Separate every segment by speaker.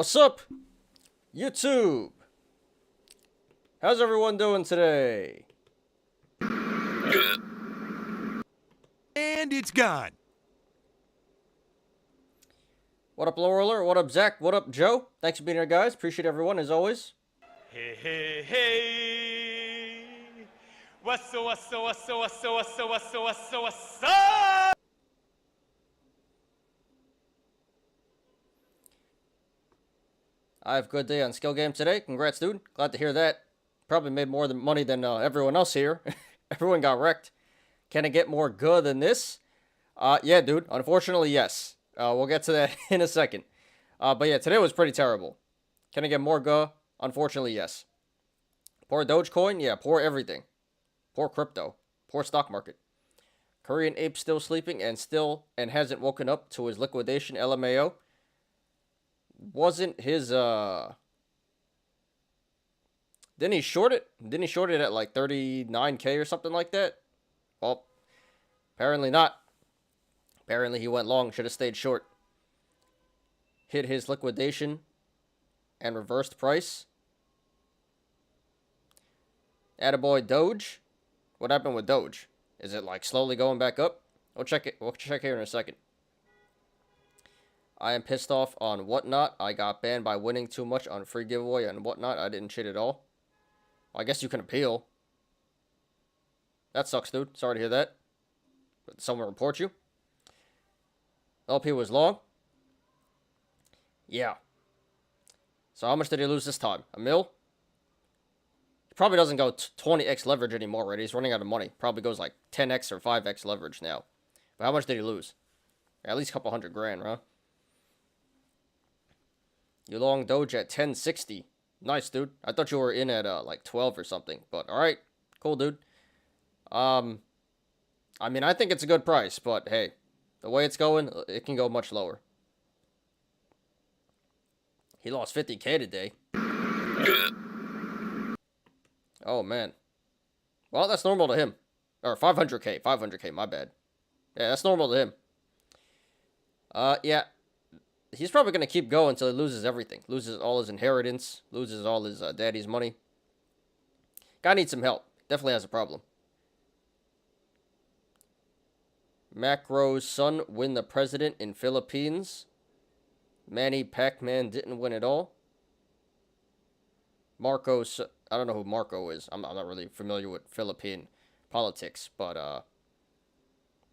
Speaker 1: What's up, YouTube? How's everyone doing today?
Speaker 2: And it's gone.
Speaker 1: What up, Lorler? What up, Zach? What up, Joe? Thanks for being here, guys. Appreciate everyone, as always.
Speaker 3: Hey, hey, hey. What's up?
Speaker 1: I have a good day on Skill Game today. Congrats, dude. Glad to hear that. Probably made more money than everyone else here. Everyone got wrecked. Can I get more good than this? Yeah, dude. Unfortunately, yes. We'll get to that in a second. But yeah, today was pretty terrible. Can I get more good? Unfortunately, yes. Poor Dogecoin? Yeah, poor everything. Poor crypto. Poor stock market. Korean ape still sleeping and hasn't woken up to his liquidation, LMAO. Wasn't his didn't he short it? Didn't he short it at like 39K or something like that? Well, apparently not. Apparently he went long, should have stayed short. Hit his liquidation and reversed price. Attaboy Doge. What happened with Doge? Is it like slowly going back up? We'll check it. We'll check here in a second. I am pissed off on Whatnot. I got banned by winning too much on free giveaway and Whatnot. I didn't cheat at all. Well, I guess you can appeal. That sucks, dude. Sorry to hear that. But someone report you. LP was long. Yeah. So how much did he lose this time? $1 mil? He probably doesn't go 20x leverage anymore, right? He's running out of money. Probably goes like 10x or 5x leverage now. But how much did he lose? At least a couple $100,000, huh? You long Doge at 1060. Nice, dude. I thought you were in at like 12 or something. But alright. Cool, dude. I mean, I think it's a good price. But hey, the way it's going, it can go much lower. He lost 50K today. Oh, man. Well, that's normal to him. Or 500K. 500K, my bad. Yeah, that's normal to him. Yeah. He's probably going to keep going until he loses everything. Loses all his inheritance. Loses all his daddy's money. Guy needs some help. Definitely has a problem. Macro's son win the president in Philippines. Manny Pacman didn't win at all. Marco's... I don't know who Marco is. I'm not really familiar with Philippine politics. But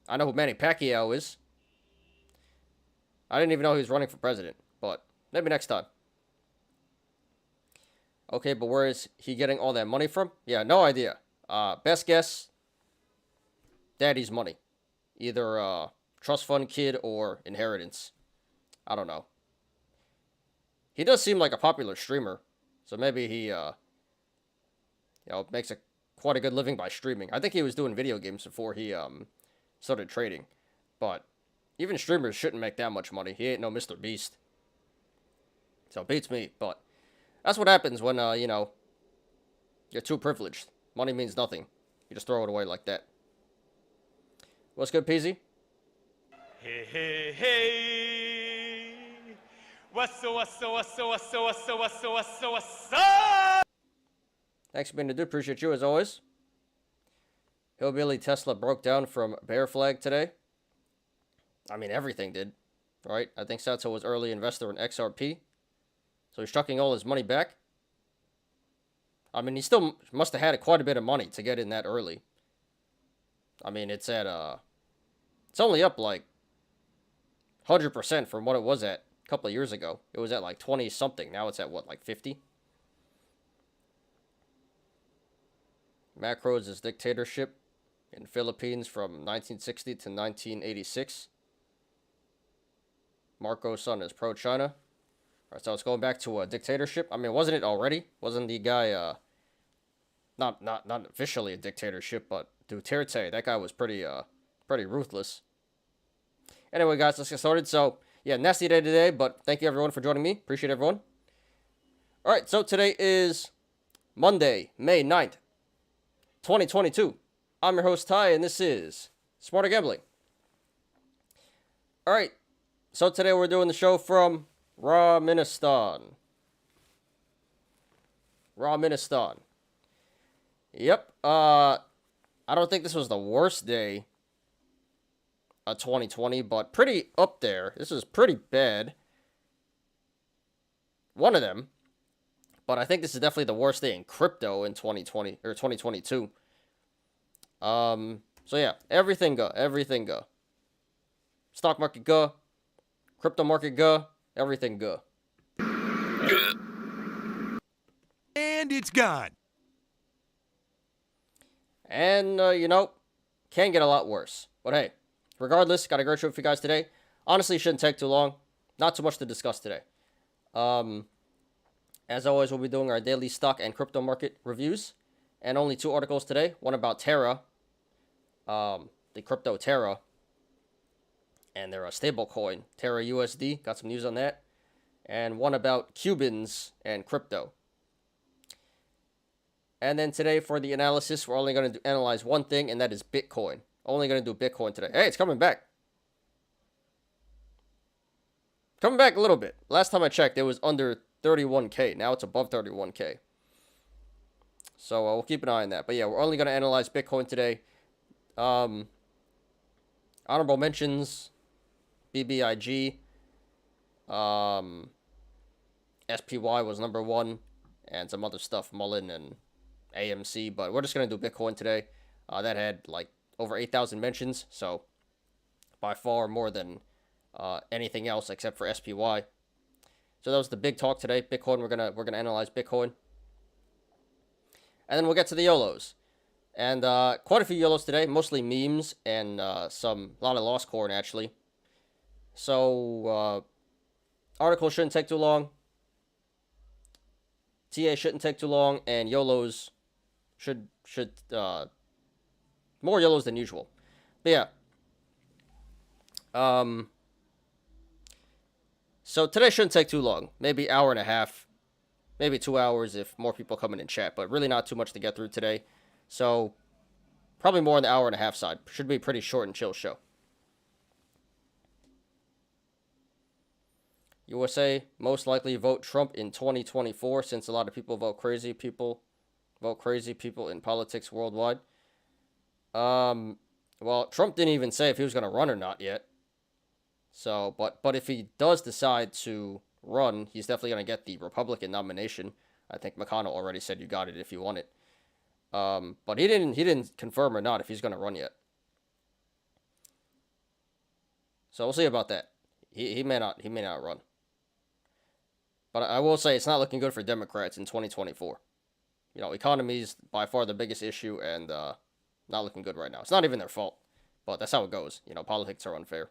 Speaker 1: I know who Manny Pacquiao is. I didn't even know he was running for president, but maybe next time. Okay, but where is he getting all that money from? Yeah, no idea. Best guess, daddy's money. Either trust fund kid or inheritance. I don't know. He does seem like a popular streamer, so maybe he makes quite a good living by streaming. I think he was doing video games before he started trading, but even streamers shouldn't make that much money. He ain't no Mr. Beast. So, beats me. But that's what happens when, you're too privileged. Money means nothing. You just throw it away like that. What's good, Peasy?
Speaker 3: Hey, hey, hey. What's up?
Speaker 1: Thanks for being a dude. Appreciate you, as always. Hillbilly Tesla broke down from bear flag today. I mean, everything did, right? I think Sato was early investor in XRP. So he's chucking all his money back. I mean, he still must have had quite a bit of money to get in that early. I mean, it's at, it's only up like 100% from what it was at a couple of years ago. It was at like 20 something. Now it's at what, like 50? Macros' dictatorship in Philippines from 1960 to 1986. Marco's son is pro-China. All right, so it's going back to a dictatorship. I mean, wasn't it already? Wasn't the guy, not officially a dictatorship, but Duterte, that guy was pretty ruthless. Anyway, guys, let's get started. So, yeah, nasty day today, but thank you everyone for joining me. Appreciate everyone. All right, so today is Monday, May 9th, 2022. I'm your host, Ty, and this is Smarter Gambling. All right. So today we're doing the show from Raministan. Yep. I don't think this was the worst day of 2020, but pretty up there. This is pretty bad. One of them. But I think this is definitely the worst day in crypto in 2020 or 2022. So yeah, everything go. Stock market go. Crypto market go. Everything go.
Speaker 2: And it's gone.
Speaker 1: And, can get a lot worse. But hey, regardless, got a great show for you guys today. Honestly, shouldn't take too long. Not too much to discuss today. As always, we'll be doing our daily stock and crypto market reviews. And only 2 articles today. One about Terra, the crypto Terra, and their stable coin, Terra USD. Got some news on that. And one about Cubans and crypto. And then today for the analysis, we're only going to analyze one thing, and that is Bitcoin. Only going to do Bitcoin today. Hey, it's coming back. Coming back a little bit. Last time I checked, it was under 31K. Now it's above 31K. So we'll keep an eye on that. But yeah, we're only going to analyze Bitcoin today. Honorable mentions, BBIG. SPY was number 1. And some other stuff, Mullen and AMC, but we're just going to do Bitcoin today. That had like over 8,000 mentions, so by far more than anything else except for SPY. So that was the big talk today. Bitcoin, we're gonna analyze Bitcoin, and then we'll get to the Yolos, and quite a few Yolos today, mostly memes and a lot of lost corn actually. So article shouldn't take too long. TA shouldn't take too long, and Yolos should more Yolos than usual. But yeah. So today shouldn't take too long. Maybe hour and a half, maybe 2 hours if more people come in and chat, but really not too much to get through today. So probably more on the hour and a half side. Should be a pretty short and chill show. USA most likely vote Trump in 2024 since a lot of people vote crazy people in politics worldwide. Well, Trump didn't even say if he was going to run or not yet. So, but if he does decide to run, he's definitely going to get the Republican nomination. I think McConnell already said you got it if you want it. But he didn't confirm or not if he's going to run yet. So we'll see about that. He may not run. But I will say it's not looking good for Democrats in 2024. Economy is by far the biggest issue, and not looking good right now. It's not even their fault, but that's how it goes. Politics are unfair.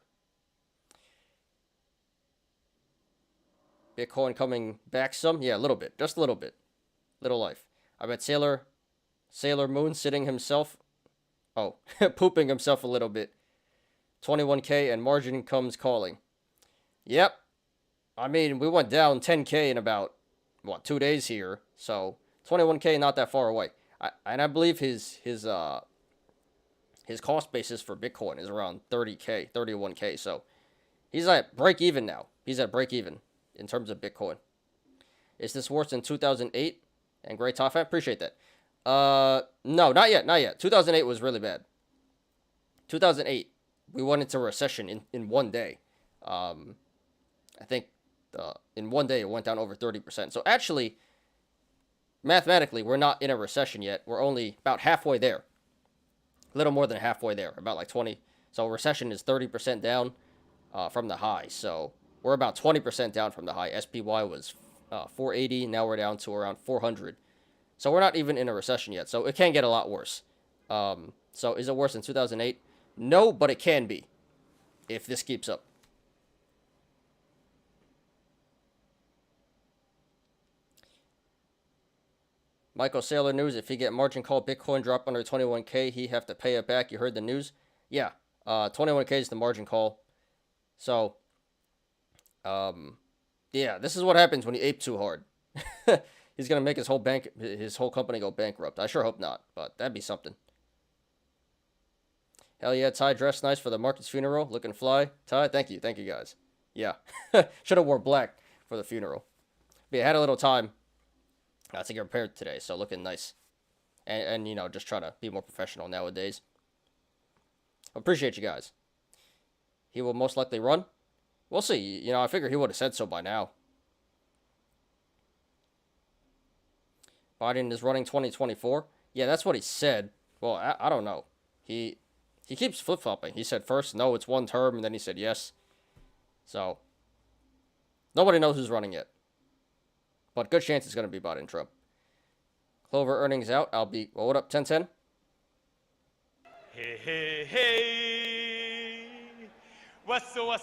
Speaker 1: Bitcoin coming back some? Yeah, a little bit. Just a little bit. Little life. I bet Sailor Moon sitting himself. Oh, pooping himself a little bit. 21K and margin comes calling. Yep. I mean, we went down 10K in about, 2 days here. So 21K not that far away. I believe his cost basis for Bitcoin is around 30K, 31K. So he's at break even now. He's at break even in terms of Bitcoin. Is this worse than 2008? And great top fan, appreciate that. No, not yet. 2008 was really bad. 2008, we went into recession in 1 day. I think in 1 day it went down over 30%. So actually, mathematically, we're not in a recession yet. We're only about halfway there. A little more than halfway there, about like 20. So recession is 30% down from the high. So we're about 20% down from the high. SPY was 480. Now we're down to around 400. So we're not even in a recession yet. So it can get a lot worse. So is it worse than 2008? No, but it can be if this keeps up. Michael Saylor news, if he get margin call Bitcoin drop under 21K, he have to pay it back. You heard the news? Yeah, 21K is the margin call. So, yeah, this is what happens when you ape too hard. He's going to make his whole company go bankrupt. I sure hope not, but that'd be something. Hell yeah, Ty dressed nice for the Market's funeral. Looking fly. Ty, thank you guys. Yeah, should have wore black for the funeral. But yeah, I had a little time to get prepared today, so looking nice. And you know, just trying to be more professional nowadays. Appreciate you guys. He will most likely run. We'll see. You know, I figure he would have said so by now. Biden is running 2024. Yeah, that's what he said. Well, I don't know. He keeps flip-flopping. He said first, no, it's one term, and then he said yes. So, nobody knows who's running yet. But good chance it's going to be Biden Trump. Clover earnings out. I'll be, well, what up, 1010?
Speaker 3: Hey, hey, hey. What's up?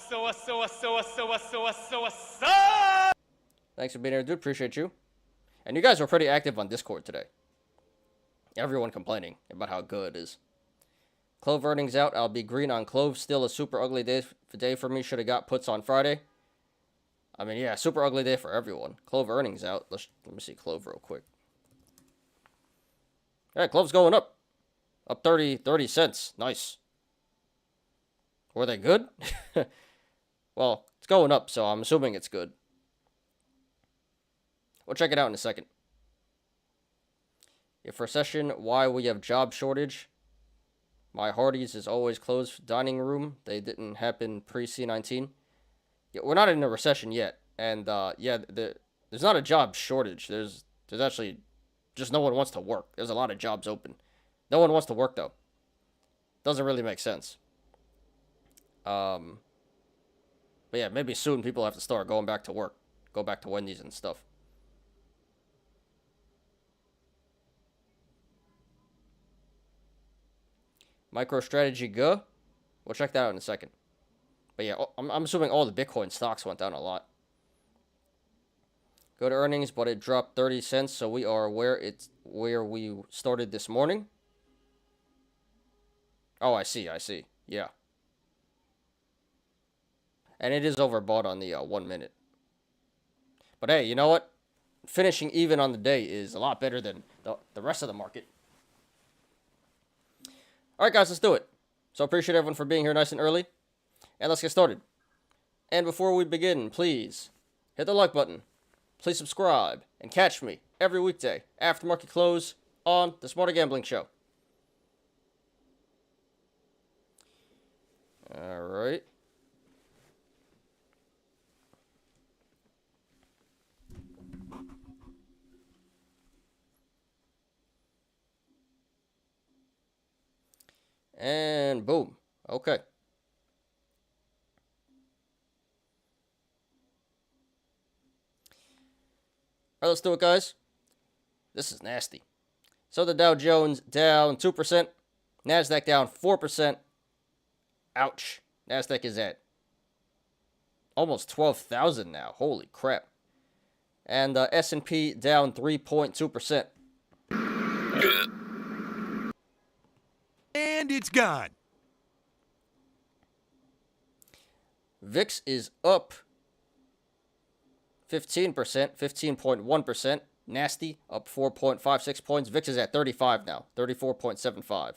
Speaker 1: Thanks for being here, dude. Appreciate you. And you guys were pretty active on Discord today. Everyone complaining about how good it is. Clove earnings out. I'll be green on Clove. Still a super ugly day for me. Should have got puts on Friday. I mean, yeah, super ugly day for everyone. Clove earnings out. Let me see Clove real quick. All right, Clove's going up. Up 30 cents. Nice. Were they good? Well, it's going up, so I'm assuming it's good. We'll check it out in a second. If recession, why we have job shortage? My Hardee's is always closed for dining room. They didn't happen pre-C19. Yeah, we're not in a recession yet. And, yeah, there's not a job shortage. There's actually just no one wants to work. There's a lot of jobs open. No one wants to work, though. Doesn't really make sense. But yeah, maybe soon people have to start going back to work. Go back to Wendy's and stuff. MicroStrategy go. We'll check that out in a second. But yeah, I'm assuming all the Bitcoin stocks went down a lot. Go to earnings, but it dropped 30 cents, so we are where we started this morning. Oh, I see. Yeah. And it is overbought on the 1 minute. But hey, you know what? Finishing even on the day is a lot better than the rest of the market. Alright guys, let's do it. So appreciate everyone for being here nice and early. And let's get started. And before we begin, please hit the like button. Please subscribe and catch me every weekday after market close on the Smarter Gambling Show. Alright. And boom. Okay. All right, let's do it, guys. This is nasty. So the Dow Jones down 2%. NASDAQ down 4%. Ouch. NASDAQ is at almost 12,000 now. Holy crap. And S&P down 3.2%.
Speaker 2: And it's gone.
Speaker 1: VIX is up 15%, 15.1%. Nasty, up 4.56 points. VIX is at 35 now, 34.75.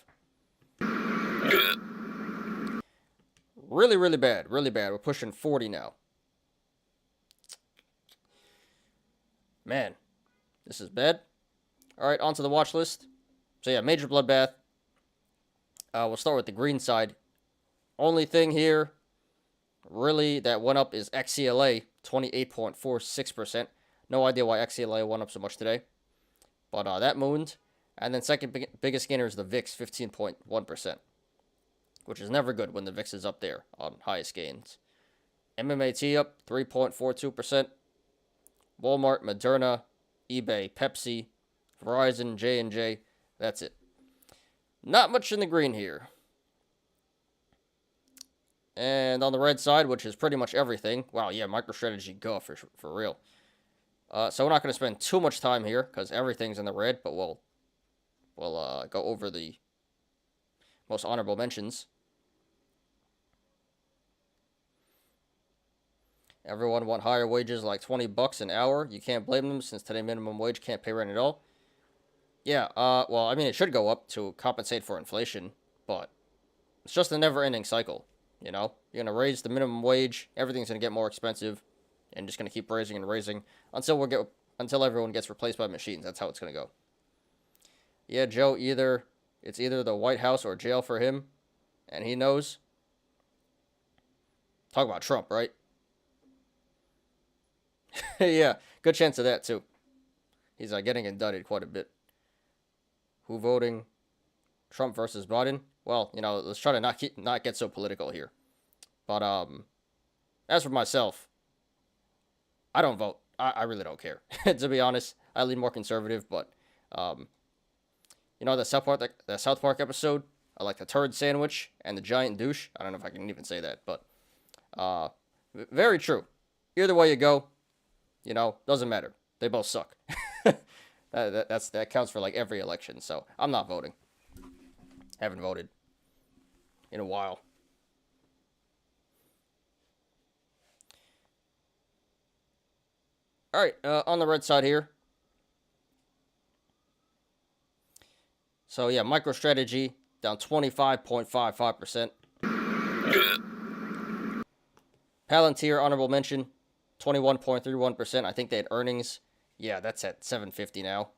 Speaker 1: Really, really bad, really bad. We're pushing 40 now. Man, this is bad. All right, onto the watch list. So yeah, major bloodbath. We'll start with the green side. Only thing here, really, that went up is XCLA, 28.46%. No idea why XCLA went up so much today. But that mooned. And then second biggest gainer is the VIX, 15.1%. Which is never good when the VIX is up there on highest gains. MMAT up 3.42%. Walmart, Moderna, eBay, Pepsi, Verizon, J&J. That's it. Not much in the green here. And on the red side, which is pretty much everything. Wow, yeah, MicroStrategy go for real. So we're not going to spend too much time here because everything's in the red, but we'll go over the most honorable mentions. Everyone want higher wages like $20 an hour. You can't blame them since today minimum wage can't pay rent at all. Yeah, well, I mean, it should go up to compensate for inflation, but it's just a never-ending cycle, you know? You're going to raise the minimum wage, everything's going to get more expensive, and just gonna keep raising and raising until everyone gets replaced by machines. That's how it's gonna go. Yeah, Joe. It's either the White House or jail for him, and he knows. Talk about Trump, right? Yeah, good chance of that too. He's getting indicted quite a bit. Who voting? Trump versus Biden? Well, let's try to not get so political here. But as for myself, I don't vote. I really don't care. To be honest, I lean more conservative. But the South Park episode, I like the turd sandwich and the giant douche. I don't know if I can even say that, but very true. Either way you go, doesn't matter. They both suck. That counts for like every election. So I'm not voting. Haven't voted in a while. All right, on the red side here. So yeah, MicroStrategy down 25.55%. Palantir, honorable mention, 21.31%. I think they had earnings. Yeah, that's at 750 now.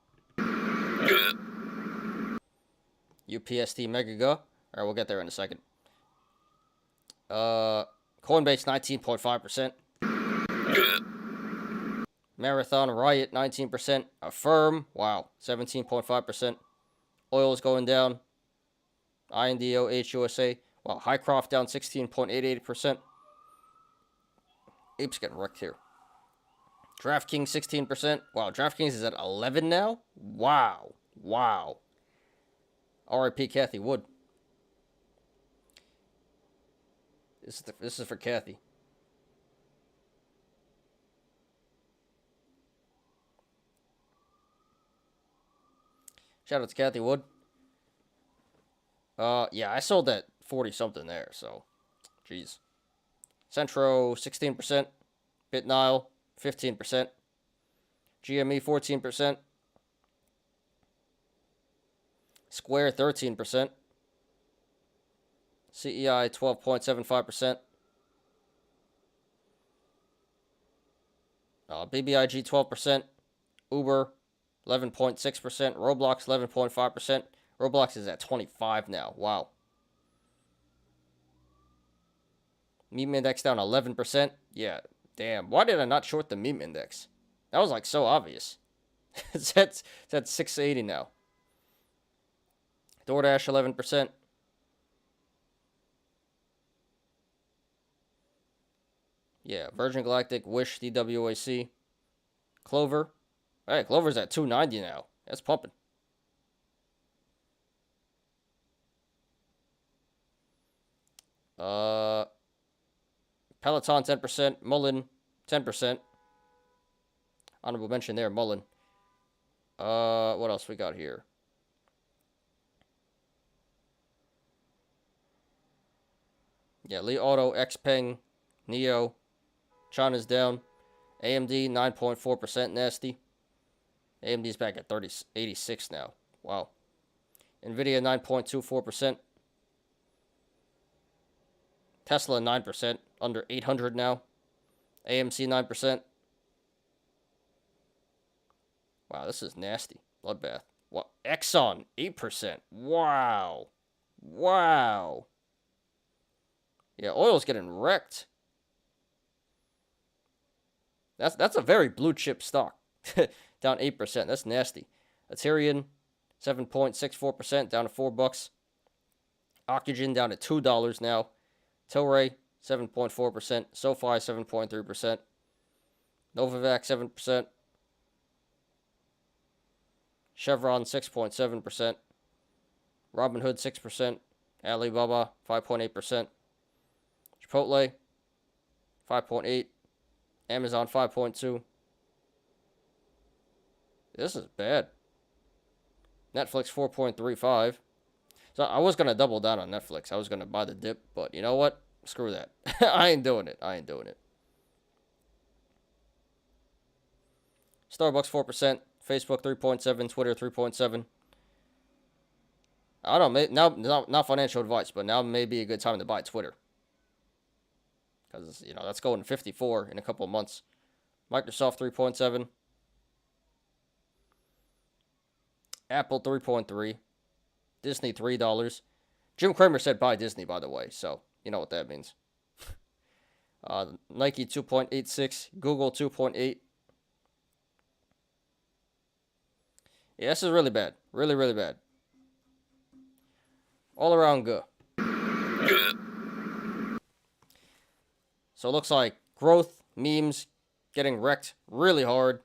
Speaker 1: UPST Megaga. All right, we'll get there in a second. Coinbase 19.5%. Marathon Riot 19%. Affirm, wow, 17.5%. Oil is going down. INDO HUSA, wow, Highcroft down 16.88%. Ape's getting wrecked here. DraftKings 16%. Wow, DraftKings is at 11 now. Wow. R.I.P. Kathy Wood. This is for Kathy. Shout out to Kathy Wood. Yeah, I sold at 40 something there, so jeez. Centro 16%, BitNile 15%, GME 14%, Square 13%, CEI 12.75%, BBIG 12%, Uber 11.6%, Roblox 11.5%. Roblox is at 25 now. Wow. Meme index down 11%. Yeah, damn. Why did I not short the meme index? That was like so obvious. it's at 680 now. DoorDash 11%. Yeah, Virgin Galactic, Wish, DWAC, Clover. Hey, Clover's at 290 now. That's pumping. Peloton 10%, Mullen 10%. Honorable mention there, Mullen. What else we got here? Yeah, Li Auto, Xpeng, Neo, China's down. AMD 9.4%, nasty. AMD's back at 86 now. Wow. Nvidia 9.24%. Tesla 9%, under 800 now. AMC 9%. Wow, this is nasty. Bloodbath. What? Exxon 8%. Wow. Yeah, oil's getting wrecked. That's a very blue chip stock. Down 8%. That's nasty. Ethereum 7.64%, down to $4. Oxygen down to $2 now. Tilray 7.4%. SoFi 7.3%. Novavax 7%. Chevron 6.7%. Robinhood 6%. Alibaba 5.8%. Chipotle 5.8%. Amazon 5.2%. This is bad. Netflix 4.35%. So I was going to double down on Netflix. I was going to buy the dip, but you know what? Screw that. I ain't doing it. Starbucks 4%, Facebook 3.7%, Twitter 3.7%. I don't know, now not financial advice, but now may be a good time to buy Twitter. Because, that's going to 54 in a couple of months. Microsoft 3.7. Apple 3.3. Disney $3. Jim Cramer said buy Disney, by the way, so you know what that means. Nike 2.86. Google 2.8. Yeah, this is really bad. Really, really bad. All around good. So it looks like growth, memes getting wrecked really hard.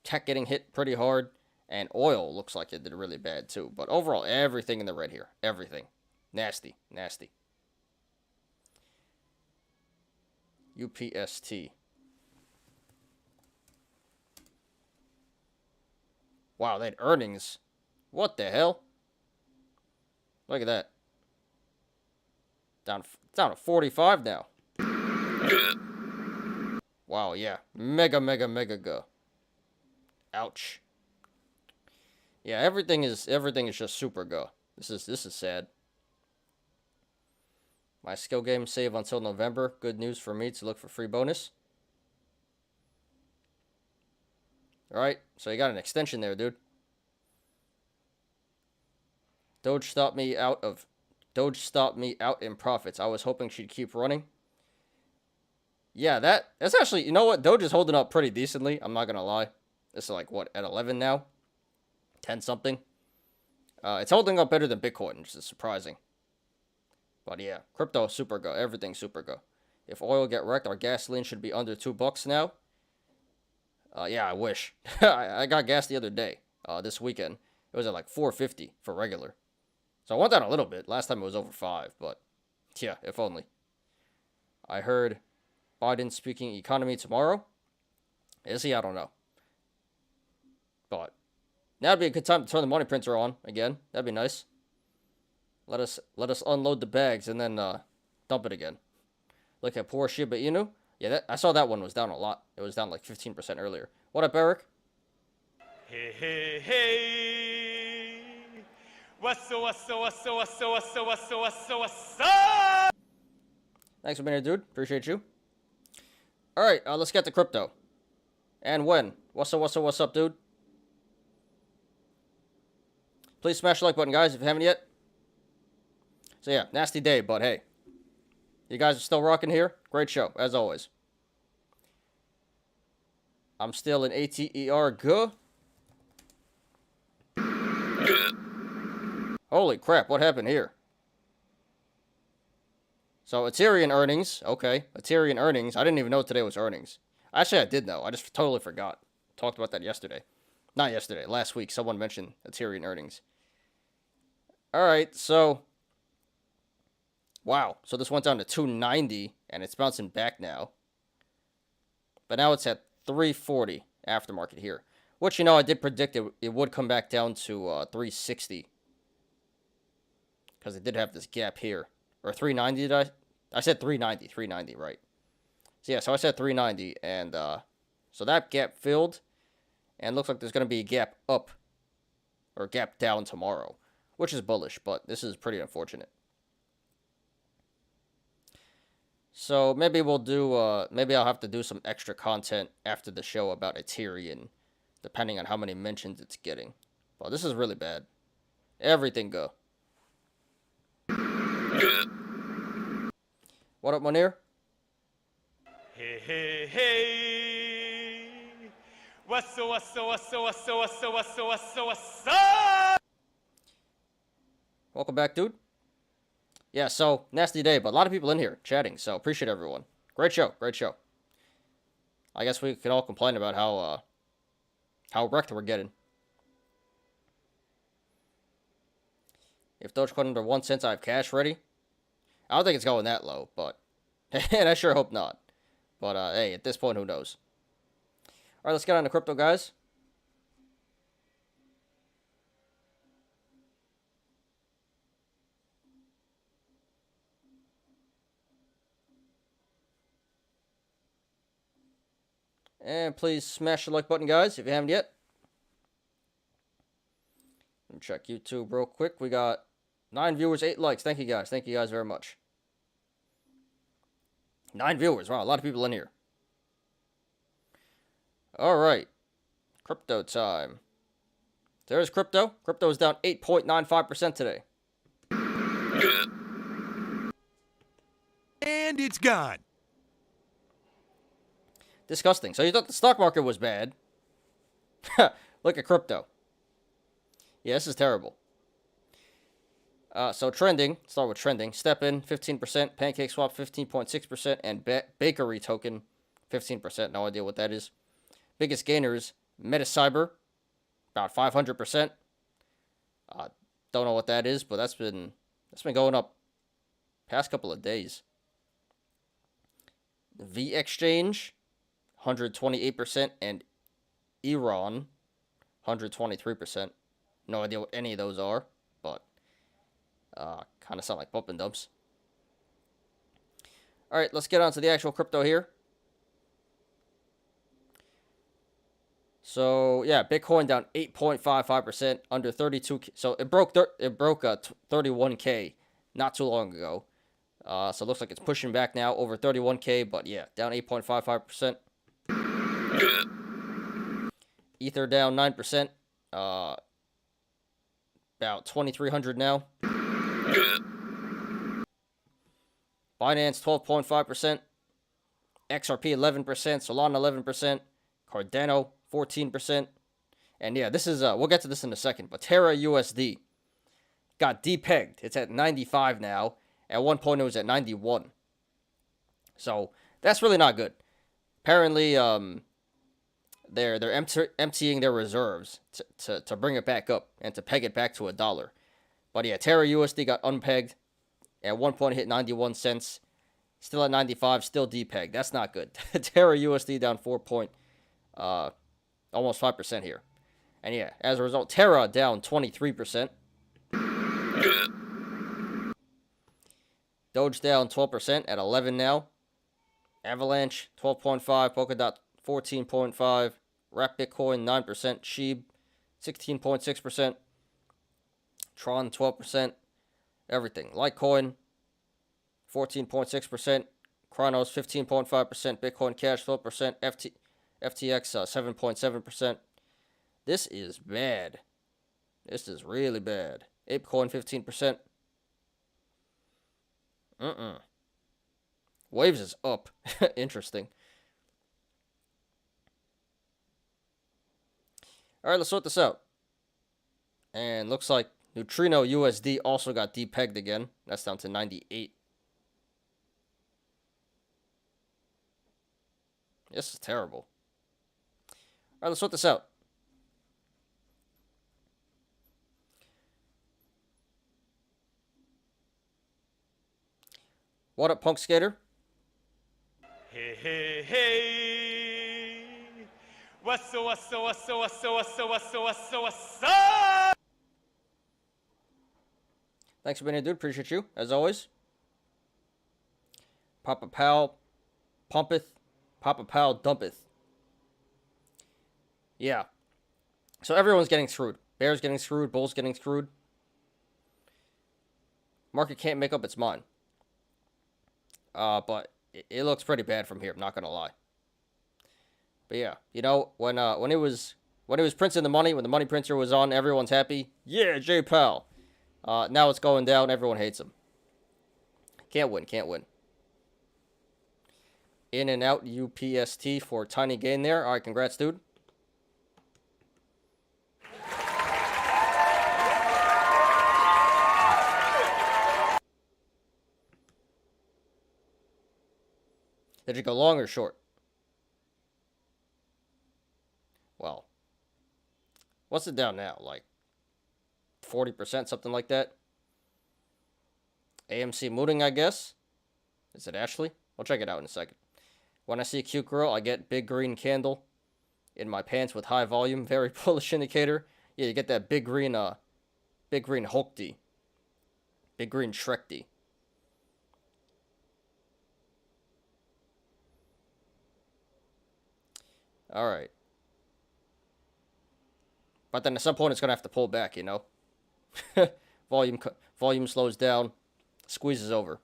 Speaker 1: Tech getting hit pretty hard. And oil looks like it did really bad too. But overall, everything in the red here. Everything. Nasty. Nasty. UPST. Wow, they had earnings. What the hell? Look at that. Down to 45 now. Wow, yeah. Mega go. Ouch. Yeah, everything is just super go. This is sad. My skill game save until November. Good news for me to look for free bonus. Alright, so you got an extension there, dude. Doge stopped me out in profits. I was hoping she'd keep running. Yeah, that's actually, you know what? Doge is holding up pretty decently. I'm not gonna lie. This is like, what, at 11 now? 10 something. It's holding up better than Bitcoin, which is surprising. But yeah, crypto super go. Everything super go. If oil get wrecked, our gasoline should be under $2 now. Yeah, I wish. I got gas the other day. This weekend, it was at like $4.50 for regular. So I went down a little bit. Last time it was over $5, but yeah, if only. I heard Biden speaking economy tomorrow. Is he? I don't know. But that'd be a good time to turn the money printer on again. That'd be nice. Let us unload the bags and then dump it again. Look at poor Shiba Inu. Yeah, I saw that one was down a lot. It was down like 15% earlier. What up, Eric?
Speaker 3: Hey. What's up?
Speaker 1: Thanks for being here, dude. Appreciate you. All right, let's get to crypto. And when? What's up, dude? Please smash the like button, guys, if you haven't yet. So yeah, nasty day, but hey. You guys are still rocking here. Great show, as always. I'm still in ATER. Good. Holy crap, what happened here? So, Ethereum earnings. Okay, Ethereum earnings. I didn't even know today was earnings. Actually, I did know. I just totally forgot. Talked about that yesterday. Not yesterday, last week. Someone mentioned Ethereum earnings. Alright, so... Wow, so this went down to 290, and it's bouncing back now. But now it's at 340 aftermarket here. Which, you know, I did predict it would come back down to 360. Because it did have this gap here. Or 390, did I? I said 390, right. So yeah, so I said 390, and so that gap filled. And looks like there's going to be a gap up. Or gap down tomorrow. Which is bullish, but this is pretty unfortunate. So maybe we'll do, maybe I'll have to do some extra content after the show about Ethereum, depending on how many mentions it's getting. Well, this is really bad. Everything go. What up, Munir?
Speaker 3: Hey. What's up?
Speaker 1: Welcome back, dude. Yeah, so, nasty day, but a lot of people in here chatting, so appreciate everyone. Great show, great show. I guess we can all complain about how wrecked we're getting. If Dogecoin under 1 cent, I have cash ready. I don't think it's going that low, but... and I sure hope not. But, hey, at this point, who knows? Alright, let's get on to crypto, guys. And please smash the like button, guys, if you haven't yet. Let me check YouTube real quick. We got 9 viewers, 8 likes. Thank you, guys. Thank you, guys, very much. 9 viewers. Wow, a lot of people in here. All right. Crypto time. There's crypto. Crypto is down 8.95% today.
Speaker 2: And it's gone.
Speaker 1: Disgusting. So you thought the stock market was bad. Look at crypto. Yeah, this is terrible. So trending, start with trending. Step in 15%, Pancake Swap 15.6%, and Bakery Token 15%. No idea what that is. Biggest gainers, Metacyber, about 500%. Don't know what that is, but that's been going up past couple of days. The V Exchange, 128%, and Iran, 123%. No idea what any of those are, but kind of sound like bump and dumps. All right, let's get on to the actual crypto here. So yeah, Bitcoin down 8.55%, under 32. So it broke 31K not too long ago. So it looks like it's pushing back now over 31K, but yeah, down 8.55%. Ether down 9%. About 2,300 now. Binance 12.5%. XRP 11%. Solana 11%. Cardano 14%. And yeah, this is we'll get to this in a second, but Terra USD got depegged. It's at 95 now. At one point it was at 91. So that's really not good. Apparently they're emptying their reserves to bring it back up and to peg it back to $1. But yeah, Terra USD got unpegged. At one point hit 91 cents. Still at 95, still depegged. That's not good. Terra USD down almost 5% here. And yeah, as a result, Terra down 23%. Doge down 12% at 11 now. Avalanche 12.5, Polkadot 14.5, Wrap Bitcoin 9%, Sheeb 16.6%, Tron 12%, everything. Litecoin 14.6%, Chronos 15.5%, Bitcoin Cash 12%, FTX 7.7%. This is bad. This is really bad. Apecoin 15%. Waves is up. Interesting. All right, let's sort this out. And looks like Neutrino USD also got depegged again. That's down to 98. This is terrible. All right, let's sort this out. What up, Punk Skater?
Speaker 3: Hey, hey, hey. What's up, what's up, what's up, what's up, what's up, what's up, what's up, what's up?
Speaker 1: Thanks for being here, dude. Appreciate you, as always. Papa Pal pumpeth. Papa Pal dumpeth. Yeah. So everyone's getting screwed. Bears getting screwed. Bulls getting screwed. Market can't make up its mind. But it looks pretty bad from here. I'm not gonna lie. But yeah, you know, when it was printing the money, when the money printer was on, everyone's happy. Yeah, J Pal. Now it's going down. Everyone hates him. Can't win. Can't win. In and out UPST for tiny gain there. All right, congrats, dude. Did you go long or short? Well, what's it down now? Like 40%, something like that? AMC mooting, I guess. Is it Ashley? I'll check it out in a second. When I see a cute girl, I get big green candle in my pants with high volume. Very bullish indicator. Yeah, you get that big green Hulk D. Big green Shrek D. All right. But then at some point it's going to have to pull back, you know. Volume slows down, squeezes over.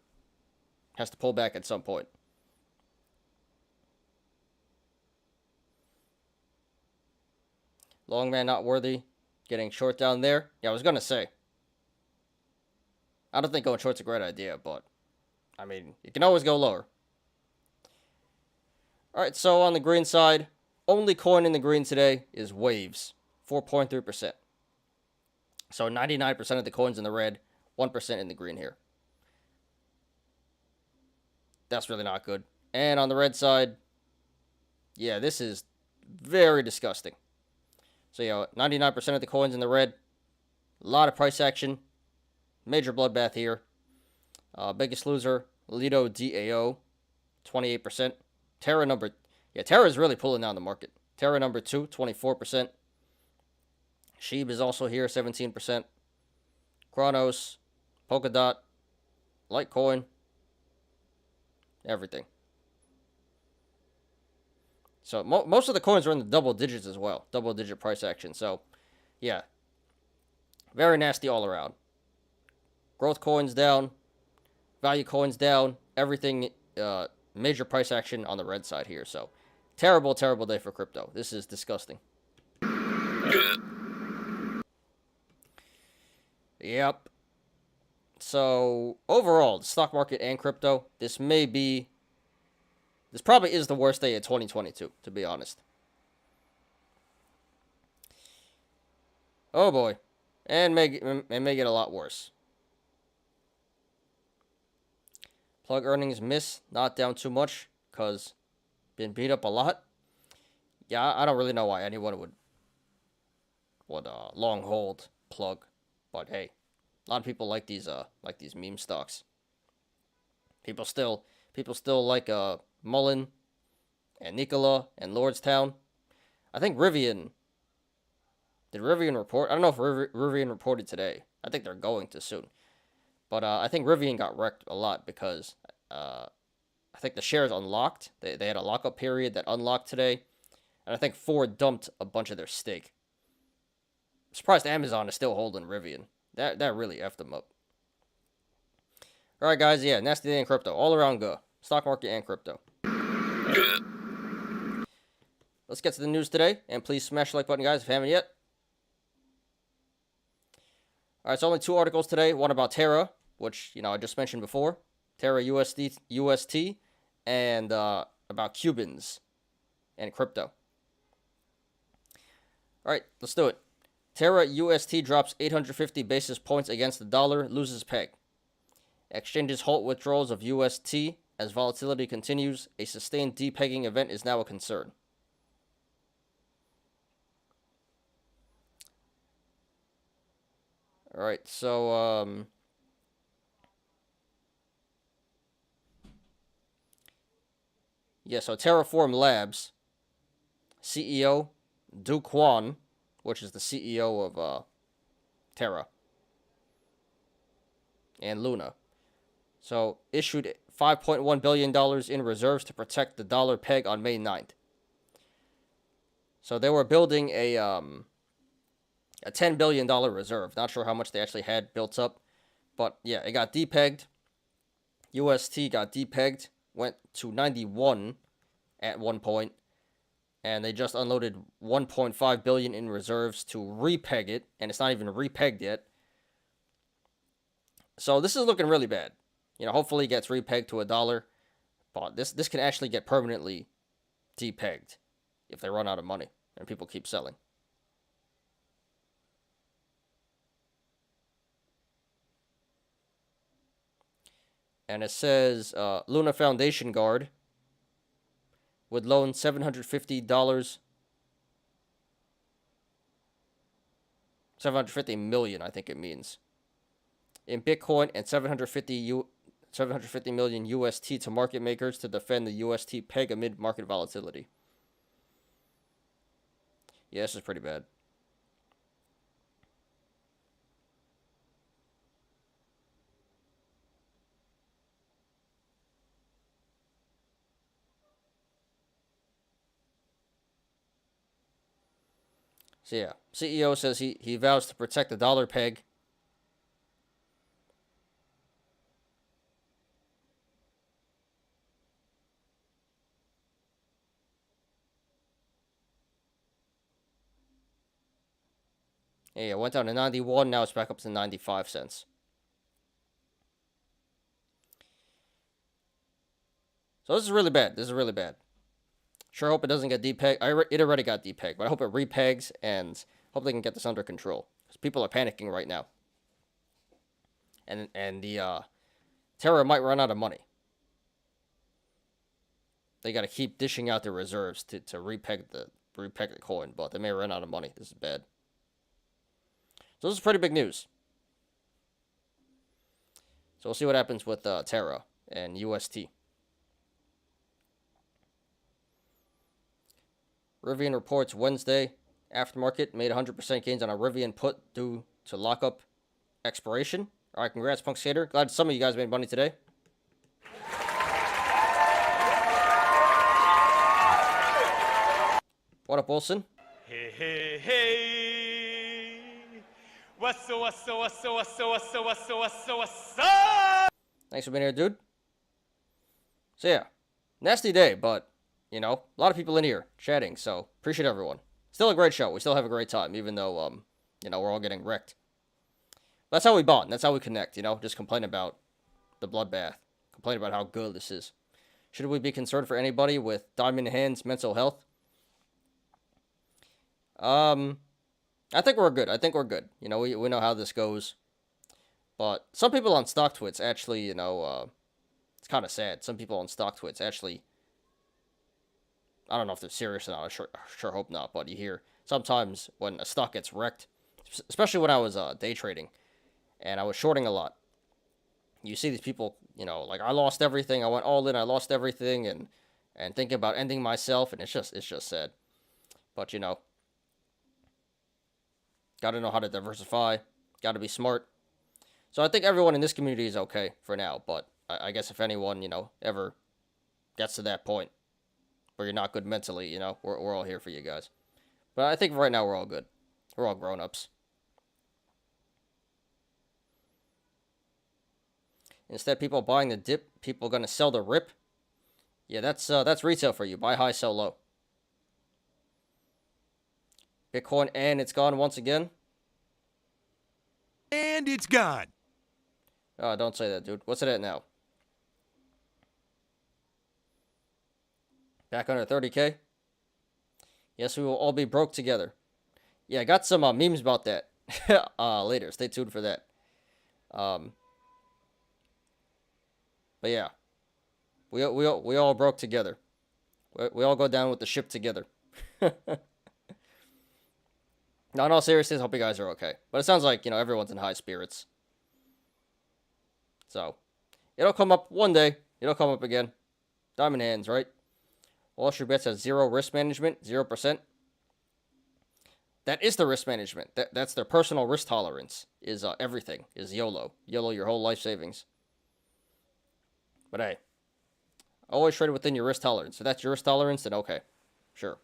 Speaker 1: Has to pull back at some point. Long man not worthy. Getting short down there. Yeah, I was gonna say. I don't think going short's a great idea, but I mean, you can always go lower. Alright, so on the green side, only coin in the green today is Waves. 4.3%. So 99% of the coins in the red, 1% in the green here. That's really not good. And on the red side, yeah, this is very disgusting. So, yeah, 99% of the coins in the red. A lot of price action. Major bloodbath here. Biggest loser, Lido DAO, 28%. Terra number... Yeah, Terra is really pulling down the market. Terra number 2, 24%. Sheeb is also here, 17%. Chronos, Polkadot, Litecoin, everything. So most of the coins are in the double digits as well. Double digit price action. So, yeah. Very nasty all around. Growth coins down. Value coins down. Everything, major price action on the red side here. So, terrible, terrible day for crypto. This is disgusting. Yep. So, overall, the stock market and crypto, this probably is the worst day of 2022, to be honest. Oh boy. And it may get a lot worse. Plug earnings miss, not down too much, because been beat up a lot. Yeah, I don't really know why anyone would long hold Plug. But hey, a lot of people like these meme stocks. People still like Mullen and Nikola and Lordstown. I think Rivian. Did Rivian report? I don't know if Rivian reported today. I think they're going to soon. But I think Rivian got wrecked a lot because I think the shares unlocked. They had a lockup period that unlocked today. And I think Ford dumped a bunch of their stake. I'm surprised Amazon is still holding Rivian. That really effed them up. Alright, guys. Yeah, nasty day in crypto. All around go. Stock market and crypto. Let's get to the news today. And please smash the like button, guys, if you haven't yet. Alright, so only 2 articles today. One about Terra, which, I just mentioned before. Terra UST, and about Cubans and crypto. Alright, let's do it. Terra UST drops 850 basis points against the dollar, loses peg. Exchanges halt withdrawals of UST as volatility continues. A sustained depegging event is now a concern. Alright, so, yeah, so Terraform Labs CEO Do Kwon, which is the CEO of Terra and Luna, so issued $5.1 billion in reserves to protect the dollar peg on May 9th. So they were building a $10 billion reserve. Not sure how much they actually had built up, but yeah, it got depegged. UST got depegged, went to 91 at one point, and they just unloaded 1.5 billion in reserves to repeg it, and it's not even repegged yet. So this is looking really bad. Hopefully it gets repegged to $1, but this can actually get permanently depegged if they run out of money and people keep selling. And it says Luna Foundation Guard would loan $750, $750 million, I think it means, in Bitcoin, and 750 million UST to market makers to defend the UST peg amid market volatility. Yeah, this is pretty bad. So yeah, CEO says he vows to protect the dollar peg. Yeah, it went down to 91. Now it's back up to 95 cents. So this is really bad. This is really bad. Sure hope it doesn't get depegged. It already got depegged, but I hope it repegs and hope they can get this under control. Because people are panicking right now. And the Terra might run out of money. They got to keep dishing out their reserves to repeg the coin, but they may run out of money. This is bad. So this is pretty big news. So we'll see what happens with Terra and UST. Rivian reports Wednesday aftermarket made 100% gains on a Rivian put due to lockup expiration. All right, congrats, Punk Skater. Glad some of you guys made money today. What up, Wilson?
Speaker 3: Hey, hey, hey. What's up, what's up, what's up, what's up, what's up, what's up, what's up, what's up?
Speaker 1: Thanks for being here, dude. So yeah, nasty day, but, you know, a lot of people in here chatting, so appreciate everyone. Still a great show. We still have a great time, even though, you know, we're all getting wrecked. That's how we bond. That's how we connect, you know, just complain about the bloodbath. Complain about how good this is. Should we be concerned for anybody with diamond hands mental health? I think we're good. I think we're good. You know, we know how this goes. But some people on StockTwits actually, you know, it's kind of sad. Some people on StockTwits actually, I don't know if they're serious or not. I sure hope not. But you hear sometimes when a stock gets wrecked, especially when I was day trading and I was shorting a lot, you see these people, you know, like, I lost everything. I went all in. I lost everything, and thinking about ending myself, and it's just sad. But, you know, got to know how to diversify. Got to be smart. So I think everyone in this community is okay for now. But I guess if anyone, you know, ever gets to that point where you're not good mentally, you know, we're all here for you guys. But I think right now we're all good. We're all grown-ups. Instead, people buying the dip, people going to sell the rip. Yeah, that's retail for you. Buy high, sell low. Bitcoin, and it's gone once again.
Speaker 2: And it's gone.
Speaker 1: Oh, don't say that, dude. What's it at now? Back under 30K? Yes, we will all be broke together. Yeah, I got some memes about that later. Stay tuned for that. But yeah, we all broke together. We all go down with the ship together. No, in all seriousness, hope you guys are okay. But it sounds like, you know, everyone's in high spirits. So, it'll come up one day. It'll come up again. Diamond hands, right? Wall Street Bets has zero risk management, 0%. That is the risk management. That's their personal risk tolerance, is everything, is YOLO. YOLO your whole life savings. But hey, always trade within your risk tolerance. If that's your risk tolerance, then okay. Sure.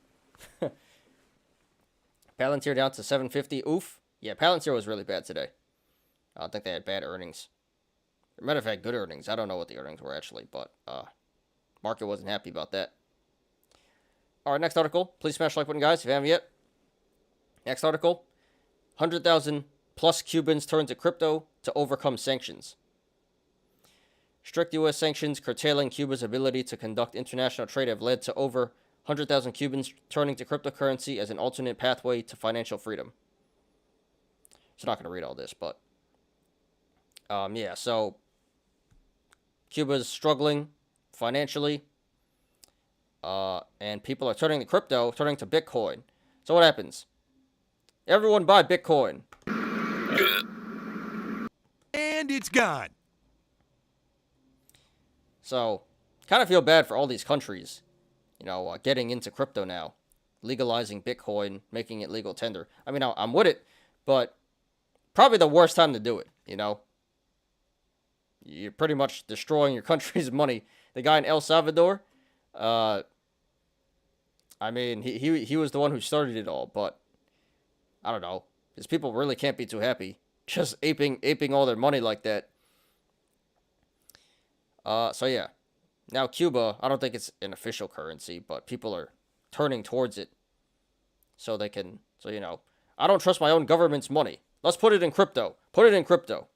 Speaker 1: Palantir down to 750. Oof. Yeah, Palantir was really bad today. I don't think they had bad earnings. They might have had good earnings. I don't know what the earnings were actually, but market wasn't happy about that. All right, next article. Please smash the like button, guys, if you haven't yet. Next article. 100,000 plus Cubans turn to crypto to overcome sanctions. Strict U.S. sanctions curtailing Cuba's ability to conduct international trade have led to over 100,000 Cubans turning to cryptocurrency as an alternate pathway to financial freedom. So not going to read all this, but yeah, so Cuba's struggling financially, and people are turning to crypto, turning to Bitcoin. So what happens? Everyone buy Bitcoin.
Speaker 2: And it's gone.
Speaker 1: So, kind of feel bad for all these countries, you know, getting into crypto now, legalizing Bitcoin, making it legal tender. I mean, I'm with it, but probably the worst time to do it, you know? You're pretty much destroying your country's money. The guy in El Salvador, I mean, he was the one who started it all, but I don't know. These people really can't be too happy, just aping all their money like that. So yeah, now Cuba, I don't think it's an official currency, but people are turning towards it so they can, so, you know, I don't trust my own government's money. Let's put it in crypto. Put it in crypto.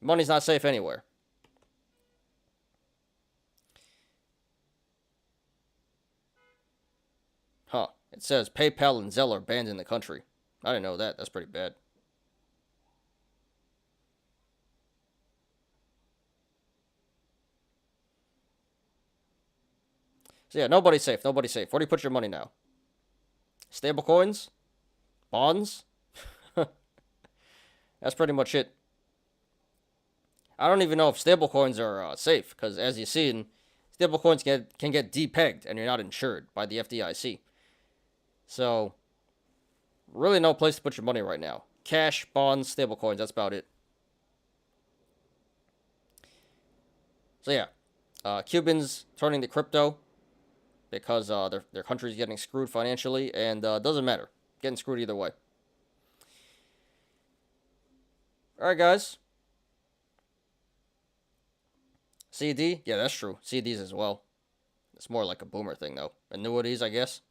Speaker 1: Money's not safe anywhere. Huh. It says PayPal and Zelle are banned in the country. I didn't know that. That's pretty bad. So yeah, nobody's safe. Nobody's safe. Where do you put your money now? Stable coins? Bonds? That's pretty much it. I don't even know if stable coins are safe, because as you've seen, stable coins can get depegged and you're not insured by the FDIC. So, really no place to put your money right now. Cash, bonds, stable coins, that's about it. So yeah, Cubans turning to crypto because their country's getting screwed financially, and doesn't matter. Getting screwed either way. Alright, guys. CD? Yeah, that's true. CDs as well. It's more like a boomer thing, though. Annuities, I guess.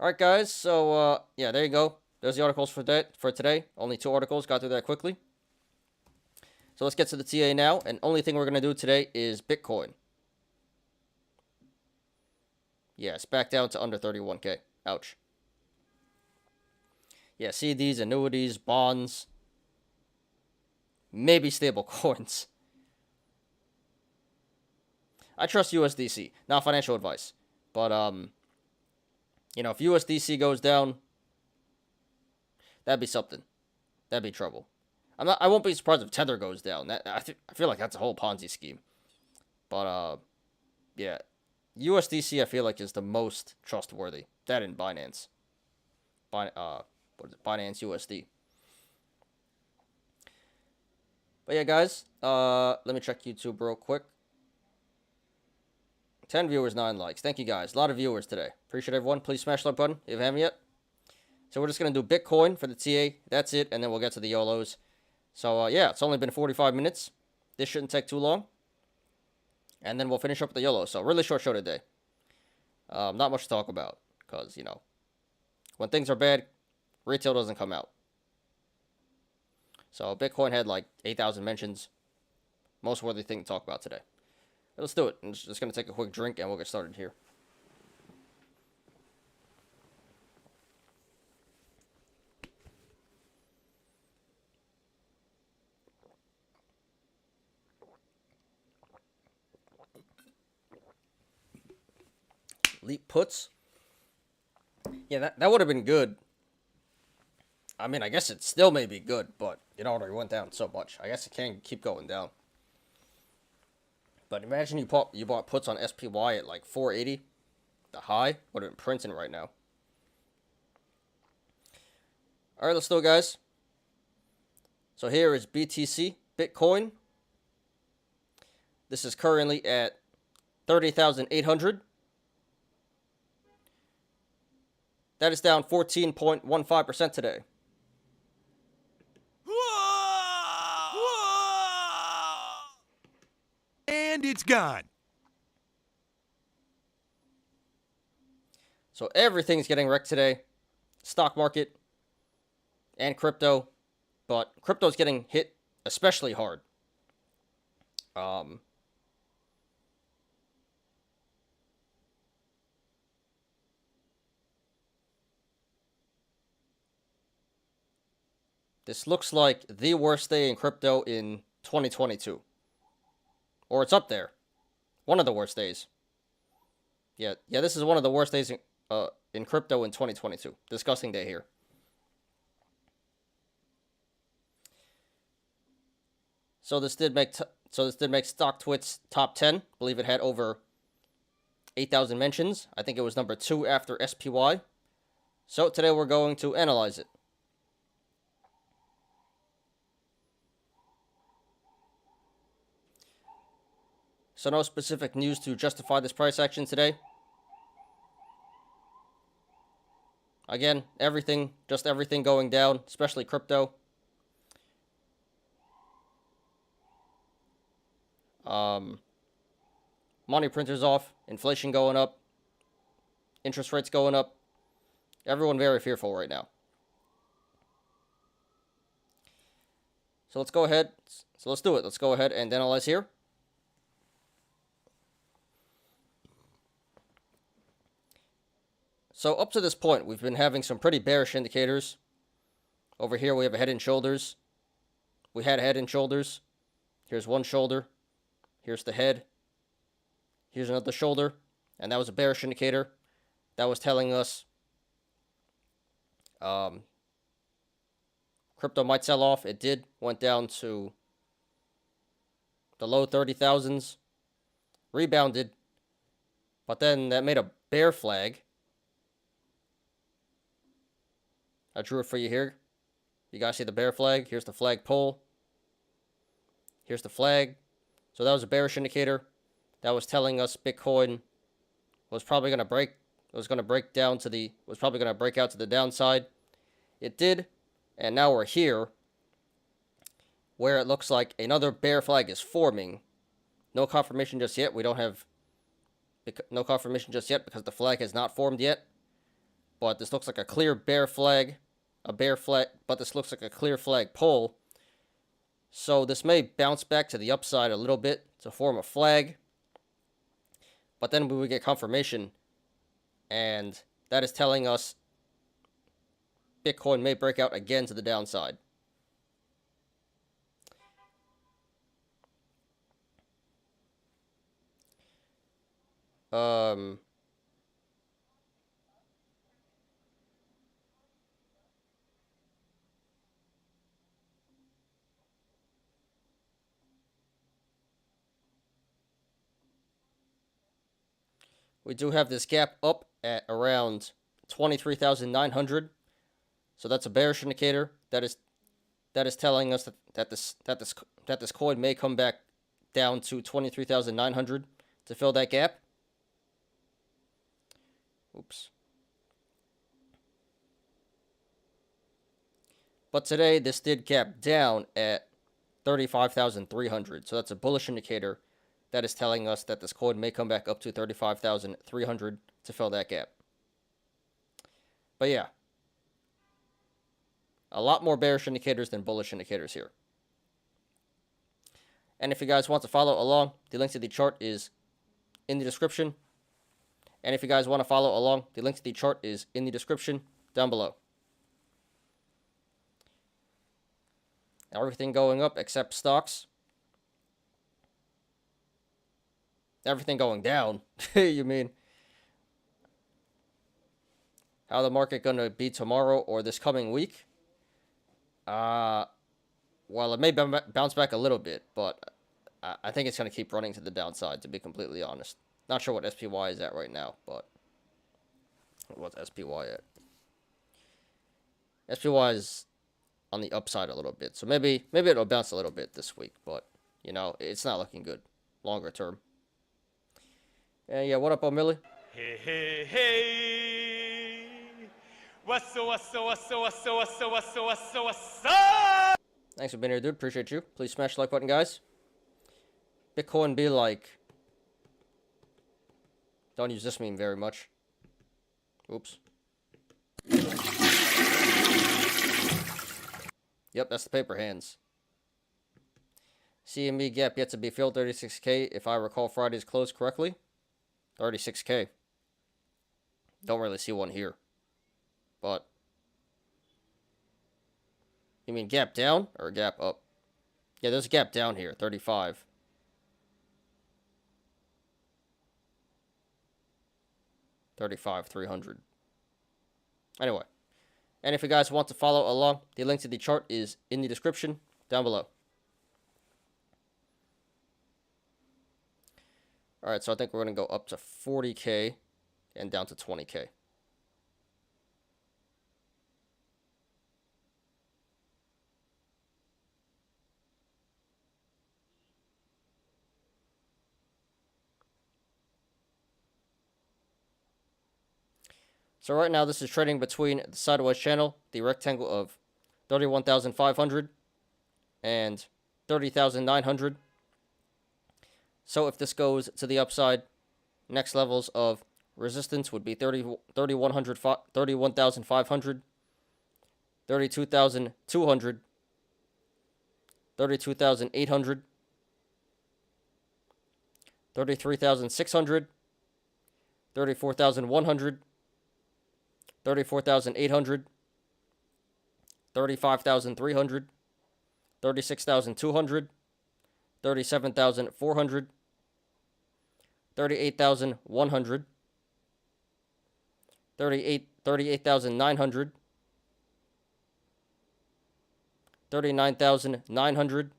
Speaker 1: Alright, guys. So, yeah, there you go. There's the articles for today. Only 2 articles. Got through that quickly. So let's get to the TA now. And only thing we're going to do today is Bitcoin. Yeah, it's back down to under 31K. Ouch. Yeah, CDs, annuities, bonds. Maybe stable coins. I trust USDC. Not financial advice. But, you know, if USDC goes down, that'd be something. That'd be trouble. I won't be surprised if Tether goes down. I feel like that's a whole Ponzi scheme. But, yeah. USDC, I feel like, is the most trustworthy. That and Binance. What is it? Binance USD. But yeah, guys. Let me check YouTube real quick. 10 viewers, 9 likes. Thank you, guys. A lot of viewers today. Appreciate everyone. Please smash the like button if you haven't yet. So we're just going to do Bitcoin for the TA. That's it. And then we'll get to the Yolos. So, yeah, it's only been 45 minutes. This shouldn't take too long. And then we'll finish up with the YOLO. So, really short show today. Not much to talk about. Because, you know, when things are bad, retail doesn't come out. So, Bitcoin had like 8,000 mentions. Most worthy thing to talk about today. Let's do it. I'm just going to take a quick drink and we'll get started here. Leap puts. Yeah, that would have been good. I mean, I guess it still may be good, but it already went down so much. I guess it can't keep going down. But imagine you bought puts on SPY at like 480. The high would have been printing right now. All right, let's do it, guys. So here is BTC Bitcoin. This is currently at 30,800. That is down 14.15% today.
Speaker 2: And it's gone.
Speaker 1: So everything's getting wrecked today. Stock market and crypto. But crypto's getting hit especially hard. This looks like the worst day in crypto in 2022. Or it's up there. One of the worst days. Yeah, this is one of the worst days in crypto in 2022. Disgusting day here. So this did make StockTwits top 10. I believe it had over 8,000 mentions. I think it was number 2 after SPY. So today we're going to analyze it. So no specific news to justify this price action today. Again, just everything going down, especially crypto. money printers off, inflation going up, interest rates going up. Everyone very fearful right now. So let's go ahead. So let's do it. Let's go ahead and analyze here. So up to this point, we've been having some pretty bearish indicators. Over here, we have a head and shoulders. We had head and shoulders. Here's one shoulder. Here's the head. Here's another shoulder. And that was a bearish indicator. That was telling us crypto might sell off. It did. Went down to the low 30,000s. Rebounded. But then that made a bear flag. I drew it for you here. You guys see the bear flag? Here's the flag pole. Here's the flag. So that was a bearish indicator. That was telling us Bitcoin was probably going to break. Was going to break down to the. Was probably going to break out to the downside. It did, and now we're here, where it looks like another bear flag is forming. No confirmation just yet. We don't have. No confirmation just yet because the flag has not formed yet. But this looks like a clear bear flag. A bear flag, but this looks like a clear flag pole. So this may bounce back to the upside a little bit to form a flag. But then we would get confirmation, and that is telling us Bitcoin may break out again to the downside. We do have this gap up at around 23,900. So that's a bearish indicator. That is telling us that this coin may come back down to 23,900 to fill that gap. Oops. But today this did gap down at 35,300. So that's a bullish indicator. That is telling us that this coin may come back up to 35,300 to fill that gap. But yeah, a lot more bearish indicators than bullish indicators here. And if you guys want to follow along, the link to the chart is in the description. And if you guys want to follow along, the link to the chart is in the description down below. Everything going up except stocks. Everything going down. You mean? How the market going to be tomorrow or this coming week? Well, it may bounce back a little bit, but I think it's going to keep running to the downside, to be completely honest. Not sure what SPY is at right now, but what's SPY at? SPY is on the upside a little bit, so maybe it'll bounce a little bit this week, but you know, it's not looking good longer term. And yeah, what up, O'Milly?
Speaker 3: Hey, hey, hey. What's up?
Speaker 1: Thanks for being here, dude. Appreciate you. Please smash the like button, guys. Bitcoin be like. Don't use this meme very much. Oops. Yep, that's the paper hands. CME gap yet to be filled, 36K, if I recall Friday's close correctly. 36K. Don't really see one here. But. You mean gap down or gap up? Yeah, there's a gap down here, 35. $35,300. Anyway. And if you guys want to follow along, the link to the chart is in the description down below. Alright, so I think we're going to go up to 40K and down to 20K. So right now this is trading between the sideways channel, the rectangle of 31,500 and 30,900. So if this goes to the upside, next levels of resistance would be 31,500, 32,200, 32,800, 33,600, 34,100, 34,800, 35,300, 36,200, 37,400, 38,100, 38,900, 39,900,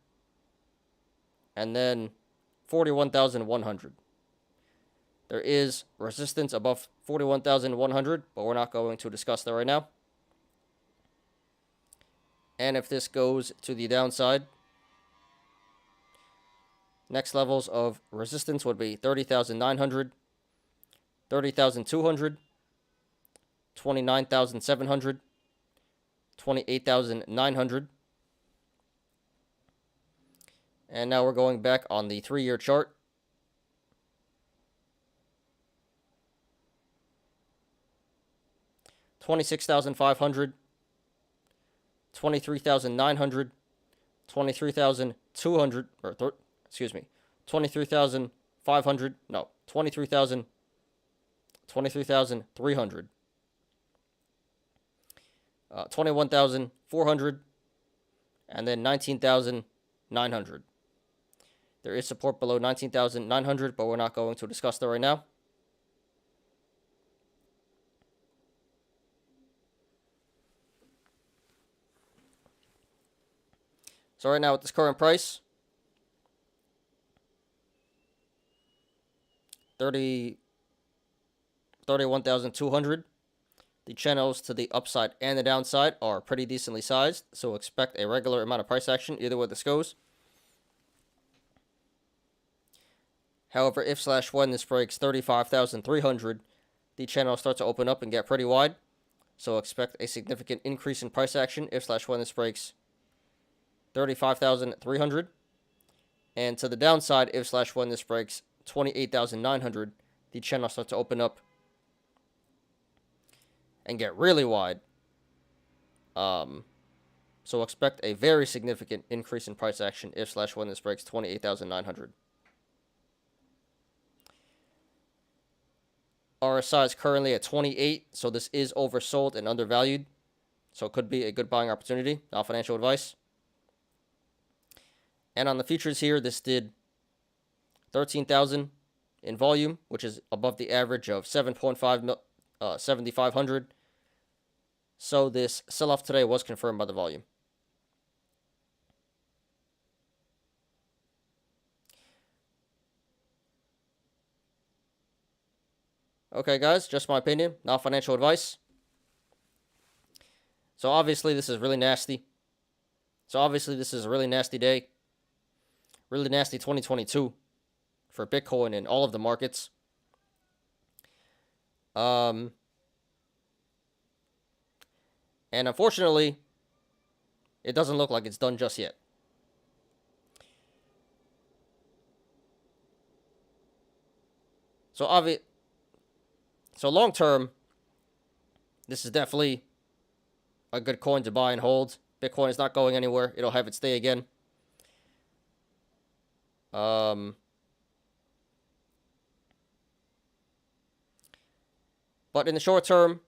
Speaker 1: and then 41,100. There is resistance above 41,100, but we're not going to discuss that right now. And if this goes to the downside, next levels of resistance would be 30,900, 30,200, 29,700, 28,900. And now we're going back on the 3-year chart. $26,500, $23,900, $23,200, or excuse me, $23,500, no, $23,000, $23,300, $21,400, and then $19,900. There is support below $19,900, but we're not going to discuss that right now. So right now at this current price, 31,200. The channels to the upside and the downside are pretty decently sized, so expect a regular amount of price action either way this goes. However, if/when this breaks 35,300, the channel starts to open up and get pretty wide, so expect a significant increase in price action if/when this breaks 35,300. And to the downside, if/when this breaks 28,900, the channel starts to open up and get really wide. So expect a very significant increase in price action if/when this breaks 28,900. RSI is currently at 28, so this is oversold and undervalued. So it could be a good buying opportunity, not financial advice. And on the futures here, this did 13,000 in volume, which is above the average of 7,500. So this sell-off today was confirmed by the volume. Okay, guys, just my opinion, not financial advice. So obviously this is really nasty. This is a really nasty day. Really nasty 2022 for Bitcoin and all of the markets. And unfortunately, it doesn't look like it's done just yet. So long term, this is definitely a good coin to buy and hold. Bitcoin is not going anywhere. It'll have its day again. But in the short term,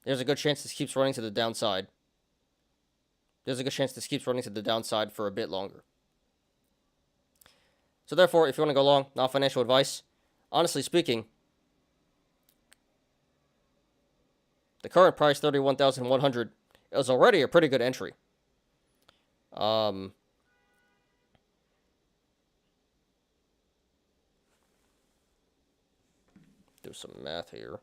Speaker 1: there's a good chance this keeps running to the downside. There's a good chance this keeps running to the downside for a bit longer. So therefore, if you want to go long, not financial advice, honestly speaking, the current price, 31,100, is already a pretty good entry. Do some math here.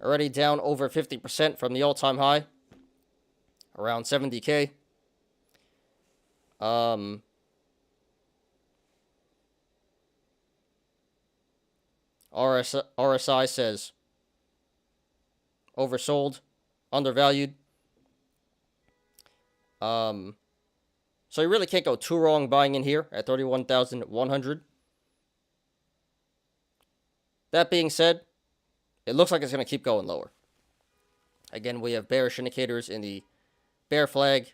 Speaker 1: Already down over 50% from the all-time high. Around 70K. RSI says oversold, undervalued. So you really can't go too wrong buying in here at 31,100. That being said, it looks like it's going to keep going lower. Again, we have bearish indicators in the bear flag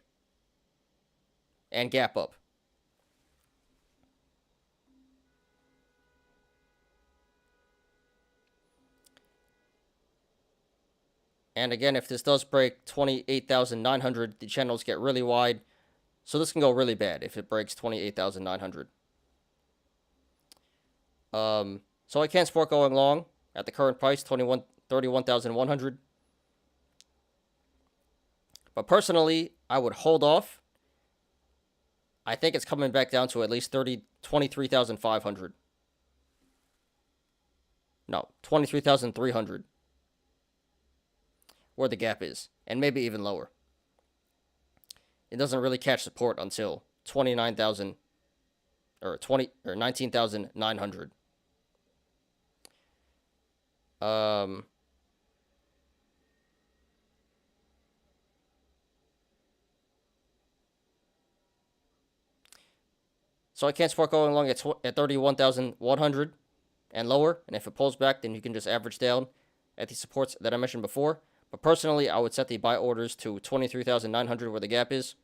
Speaker 1: and gap up. And again, if this does break 28,900, the channels get really wide. So this can go really bad if it breaks 28,900. So I can't support going long at the current price, 31,100. But personally, I would hold off. I think it's coming back down to at least 23,500. No, 23,300. Where the gap is, and maybe even lower. It doesn't really catch support until 29,000 or 19,900. So I can't support going long at 31,100 and lower, and if it pulls back, then you can just average down at the supports that I mentioned before. But personally, I would set the buy orders to 23,900 where the gap is.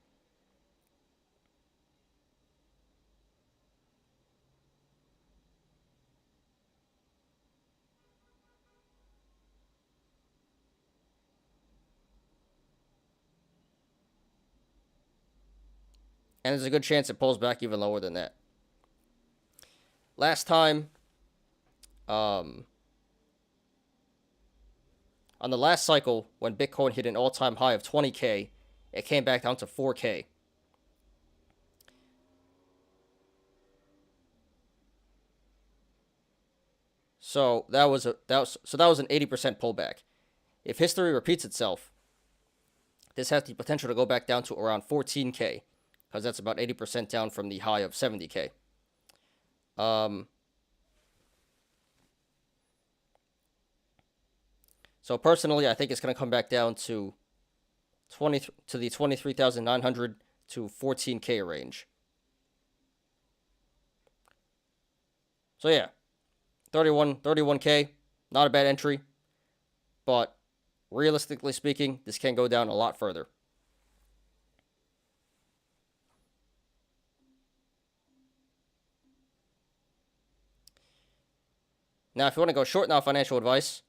Speaker 1: And there's a good chance it pulls back even lower than that. Last time, on the last cycle, when Bitcoin hit an all-time high of 20K, it came back down to 4K. So that was an 80% pullback. If history repeats itself, this has the potential to go back down to around 14K, because that's about 80% down from the high of 70K. So personally, I think it's going to come back down to the 23,900 to 14K range. So yeah, 31K, not a bad entry, but realistically speaking, this can go down a lot further. Now, if you want to go short now, financial advice.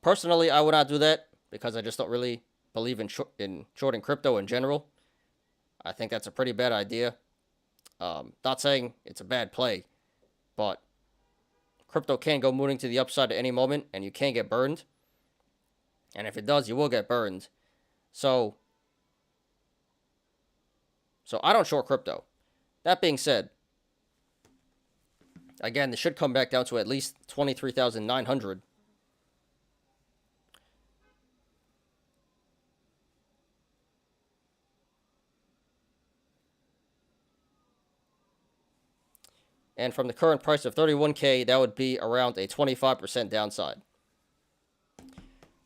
Speaker 1: Personally, I would not do that because I just don't really believe in shorting crypto in general. I think that's a pretty bad idea. Not saying it's a bad play, but crypto can go mooning to the upside at any moment, and you can get burned. And if it does, you will get burned. So I don't short crypto. That being said, again, this should come back down to at least 23,900. And from the current price of 31K, that would be around a 25% downside.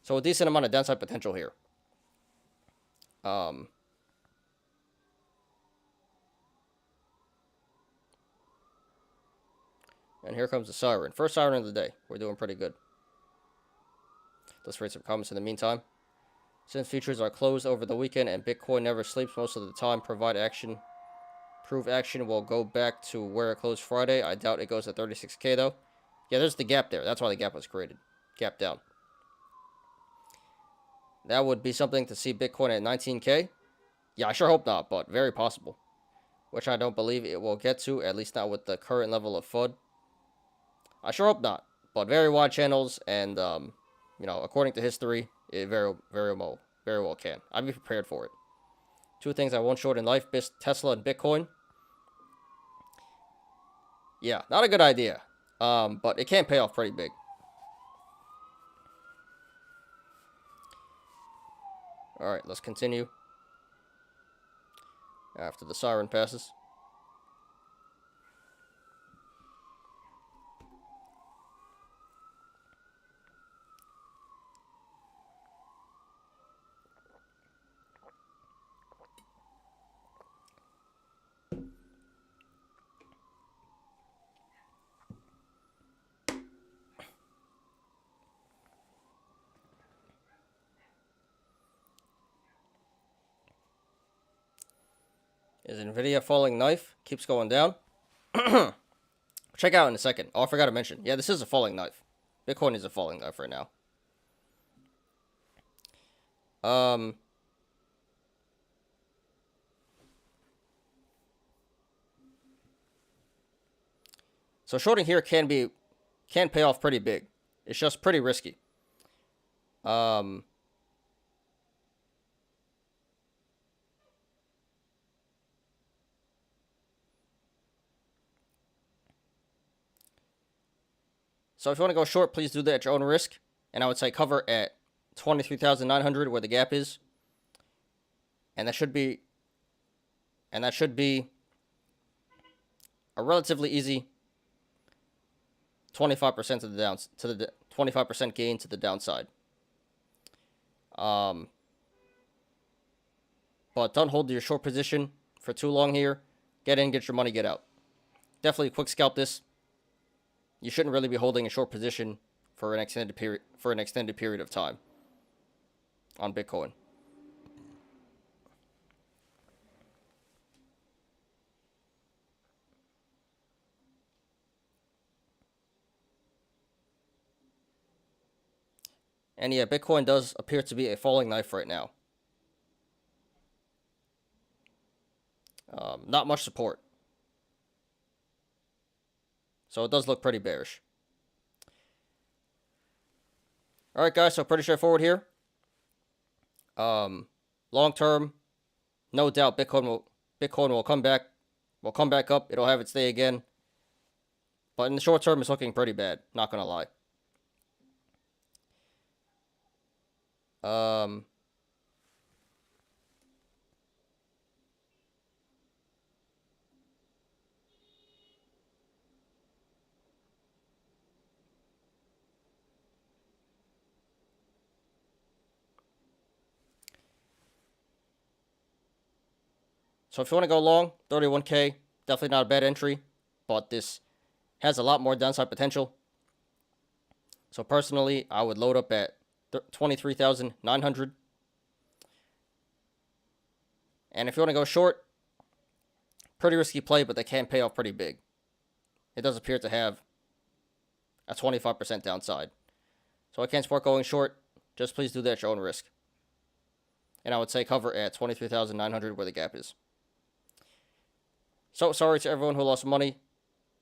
Speaker 1: So a decent amount of downside potential here. And here comes the siren. First siren of the day. We're doing pretty good. Let's read some comments in the meantime. Since futures are closed over the weekend and Bitcoin never sleeps most of the time, prove action will go back to where it closed Friday. I doubt it goes to 36K though. Yeah, there's the gap there. That's why the gap was created. Gap down. That would be something to see Bitcoin at 19K. Yeah, I sure hope not, but very possible. Which I don't believe it will get to, at least not with the current level of FUD. I sure hope not, but very wide channels, and according to history, it very well can. I'd be prepared for it. Two things I won't short in life: Tesla and Bitcoin. Yeah, not a good idea. But it can pay off pretty big. Alright, let's continue. After the siren passes. Is Nvidia falling knife? Keeps going down. Check out in a second. Oh, I forgot to mention. Yeah, this is a falling knife. Bitcoin is a falling knife right now. So shorting here can pay off pretty big. It's just pretty risky. So if you want to go short, please do that at your own risk. And I would say cover at 23,900 where the gap is. And that should be a relatively easy 25% to the down, to the 25% gain to the downside. But don't hold your short position for too long here. Get in, get your money, get out. Definitely quick scalp this. You shouldn't really be holding a short position for an extended period of time on Bitcoin. And yeah, Bitcoin does appear to be a falling knife right now. Not much support. So it does look pretty bearish. Alright guys, so pretty straightforward here. Long term, no doubt Bitcoin will come back. Will come back up. It'll have its day again. But in the short term, it's looking pretty bad. Not gonna lie. So if you want to go long, 31K, definitely not a bad entry, but this has a lot more downside potential. So personally, I would load up at 23,900. And if you want to go short, pretty risky play, but they can pay off pretty big. It does appear to have a 25% downside. So I can't support going short. Just please do that at your own risk. And I would say cover at 23,900 where the gap is. So sorry to everyone who lost money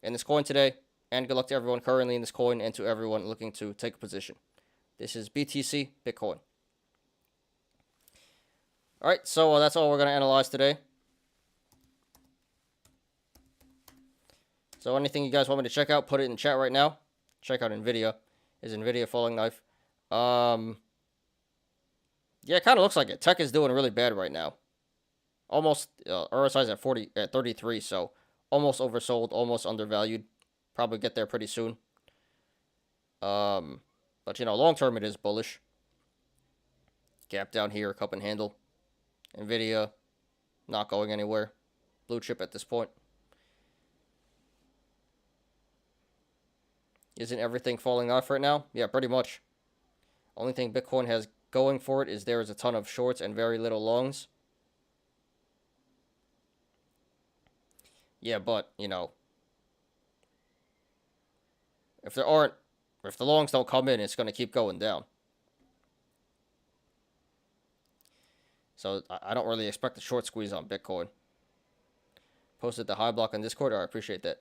Speaker 1: in this coin today. And good luck to everyone currently in this coin and to everyone looking to take a position. This is BTC Bitcoin. Alright, so that's all we're going to analyze today. So anything you guys want me to check out, put it in chat right now. Check out Nvidia. Is Nvidia falling knife? Yeah, it kind of looks like it. Tech is doing really bad right now. Almost, RSI's at 33, so almost oversold, almost undervalued. Probably get there pretty soon. But, you know, long term it is bullish. Gap down here, cup and handle. Nvidia, not going anywhere. Blue chip at this point. Isn't everything falling off right now? Yeah, pretty much. Only thing Bitcoin has going for it is there is a ton of shorts and very little longs. Yeah, but, you know, if the longs don't come in, it's going to keep going down. So I don't really expect a short squeeze on Bitcoin. Posted the high block on Discord. I appreciate that.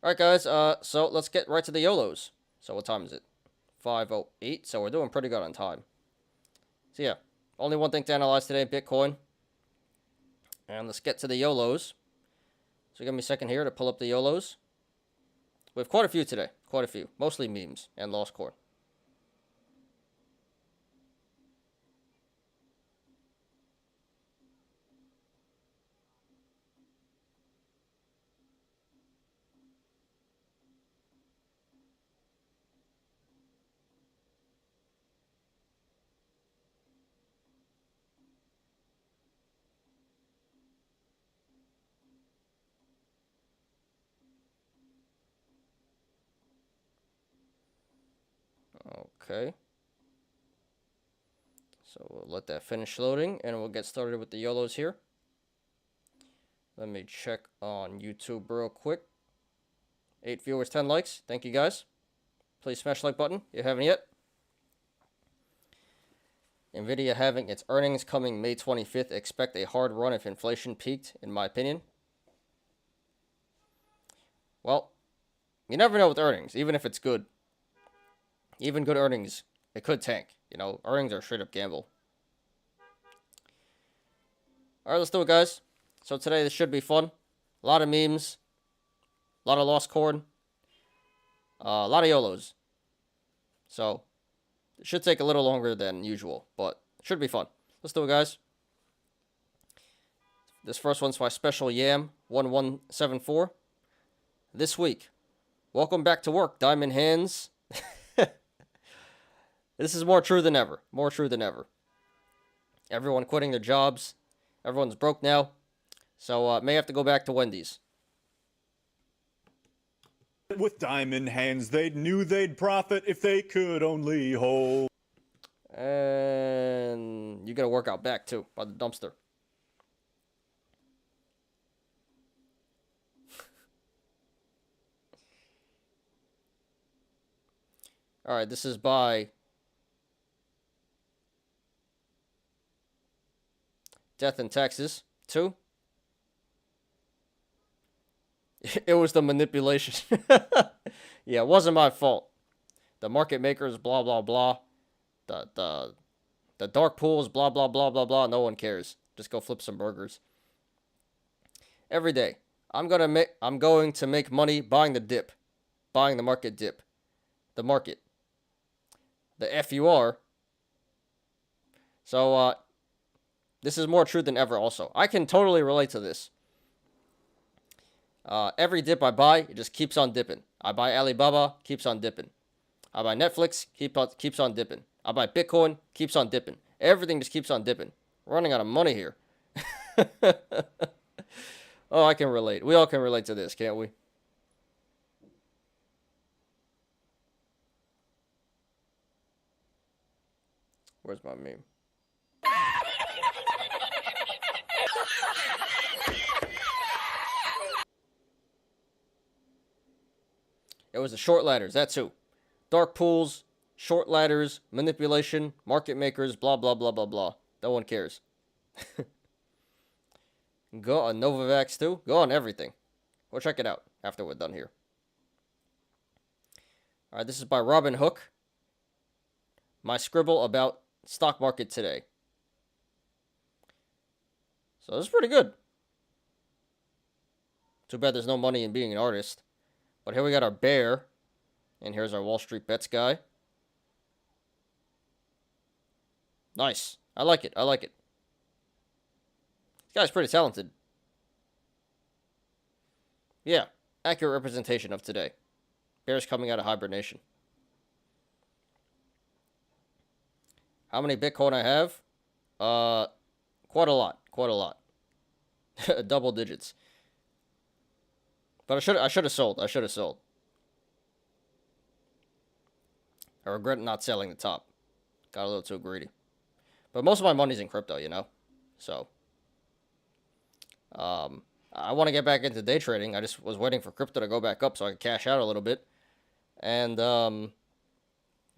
Speaker 1: All right, guys. So let's get right to the Yolos. So what time is it? 5:08. So we're doing pretty good on time. So yeah, only one thing to analyze today: Bitcoin. And let's get to the Yolos. So give me a second here to pull up the Yolos. We have quite a few today. Quite a few. Mostly memes and lost coin. Okay. So we'll let that finish loading, and we'll get started with the Yolos here. Let me check on YouTube real quick. 8 viewers, 10 likes. Thank you, guys. Please smash the like button if you haven't yet. Nvidia having its earnings coming May 25th. Expect a hard run if inflation peaked, in my opinion. Well, you never know with earnings, even if it's good. Even good earnings, it could tank. You know, earnings are a straight up gamble. Alright, let's do it, guys. So today, this should be fun. A lot of memes. A lot of lost corn. A lot of YOLOs. So, it should take a little longer than usual, but it should be fun. Let's do it, guys. This first one's my special Yam 1174. This week, welcome back to work, Diamond Hands. This is more true than ever. More true than ever. Everyone quitting their jobs. Everyone's broke now. So, may have to go back to Wendy's.
Speaker 4: With diamond hands, they knew they'd profit if they could only hold.
Speaker 1: And you gotta work out back, too, by the dumpster. Alright, this is by Death in Texas 2. It was the manipulation. Yeah, it wasn't my fault. The market makers, blah, blah, blah. The dark pools, blah, blah, blah, blah, blah. No one cares. Just go flip some burgers. Every day, I'm going to make money buying the dip. Buying the market dip. The market. The FUR. So, this is more true than ever also. I can totally relate to this. Every dip I buy, it just keeps on dipping. I buy Alibaba, keeps on dipping. I buy Netflix, keeps on dipping. I buy Bitcoin, keeps on dipping. Everything just keeps on dipping. We're running out of money here. Oh, I can relate. We all can relate to this, can't we? Where's my meme? It was the short ladders, that too. Dark pools, short ladders, manipulation, market makers, blah, blah, blah, blah, blah. No one cares. Go on Novavax too. Go on everything. We'll check it out after we're done here. Alright, this is by Robin Hook. My scribble about stock market today. So this is pretty good. Too bad there's no money in being an artist. But here we got our bear. And here's our Wall Street Bets guy. Nice. I like it. I like it. This guy's pretty talented. Yeah. Accurate representation of today. Bears coming out of hibernation. How many Bitcoin I have? Quite a lot. Quite a lot. Double digits. But I should have sold. I should have sold. I regret not selling the top. Got a little too greedy. But most of my money's in crypto, you know? So, I want to get back into day trading. I just was waiting for crypto to go back up so I could cash out a little bit. And,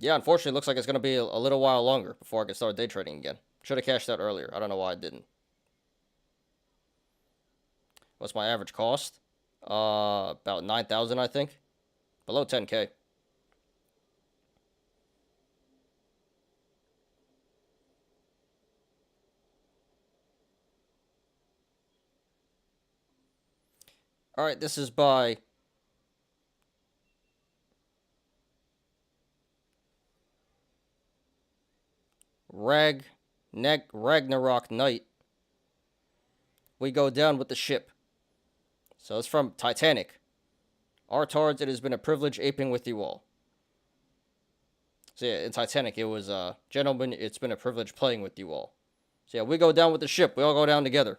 Speaker 1: yeah, unfortunately, it looks like it's going to be a little while longer before I can start day trading again. Should have cashed out earlier. I don't know why I didn't. What's my average cost? About 9,000, I think. Below 10K. Alright, this is by Ragnarok night, we go down with the ship. So it's from Titanic. Artards, it has been a privilege aping with you all. So yeah, in Titanic, it was, gentlemen, it's been a privilege playing with you all. So yeah, we go down with the ship. We all go down together.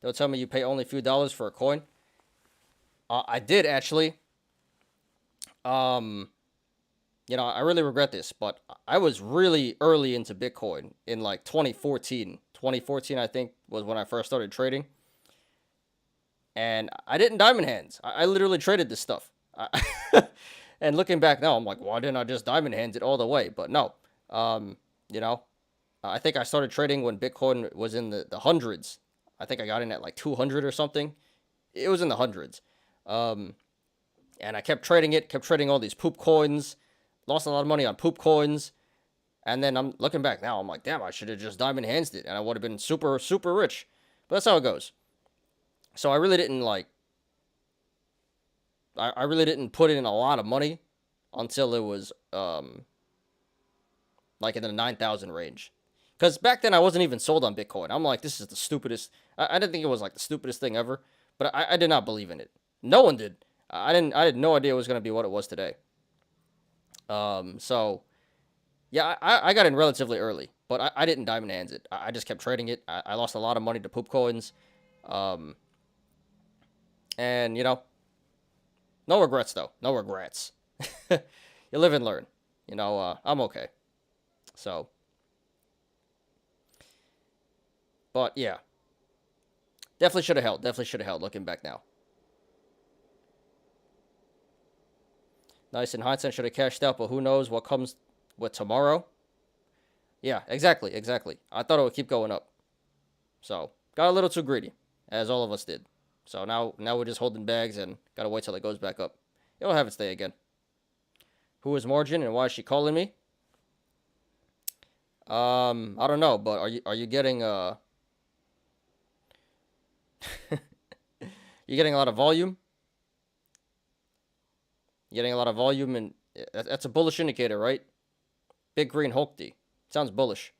Speaker 1: Don't tell me you pay only a few dollars for a coin. I did, actually. You know, I really regret this, but I was really early into Bitcoin in like 2014. 2014, I think, was when I first started trading. And I didn't diamond hands. I literally traded this stuff. And looking back now, I'm like, why didn't I just diamond hands it all the way? But no. You know, I think I started trading when Bitcoin was in the hundreds. I think I got in at like 200 or something. It was in the hundreds. And I kept trading it, kept trading all these poop coins. Lost a lot of money on poop coins. And then I'm looking back now, I'm like, damn, I should have just diamond hands it. And I would have been super, super rich. But that's how it goes. So I really didn't like, I really didn't put in a lot of money until it was, like in the 9,000 range. Because back then I wasn't even sold on Bitcoin. I'm like, this is the stupidest. I didn't think it was like the stupidest thing ever. But I did not believe in it. No one did. I had no idea it was going to be what it was today. So, yeah, I got in relatively early, but I didn't diamond hands it. I just kept trading it. I lost a lot of money to poop coins. And, you know, no regrets, though. No regrets. You live and learn. You know, I'm okay. So, but, yeah. Definitely should have held. Definitely should have held, looking back now. Nice in hindsight, should have cashed out, but who knows what comes with tomorrow. Yeah, exactly, exactly. I thought it would keep going up. So, got a little too greedy, as all of us did. So now we're just holding bags and gotta wait till it goes back up. It'll have its day again. Who is Margin and why is she calling me? I don't know, but are you getting you getting a lot of volume? You getting a lot of volume, and that's a bullish indicator, right? Big Green Hulk D. Sounds bullish.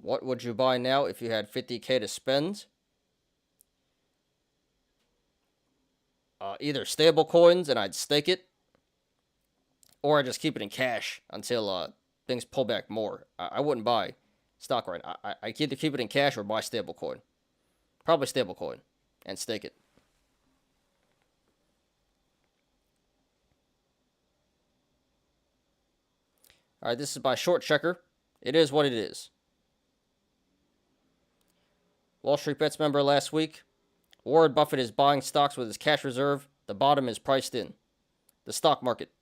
Speaker 1: What would you buy now if you had 50K to spend? Either stable coins and I'd stake it, or I just keep it in cash until things pull back more. I wouldn't buy stock right now. I either keep it in cash or buy stable coin. Probably stable coin and stake it. All right, this is by Short Checker. It is what it is. Wall Street Bets member last week. Warren Buffett is buying stocks with his cash reserve. The bottom is priced in. The stock market.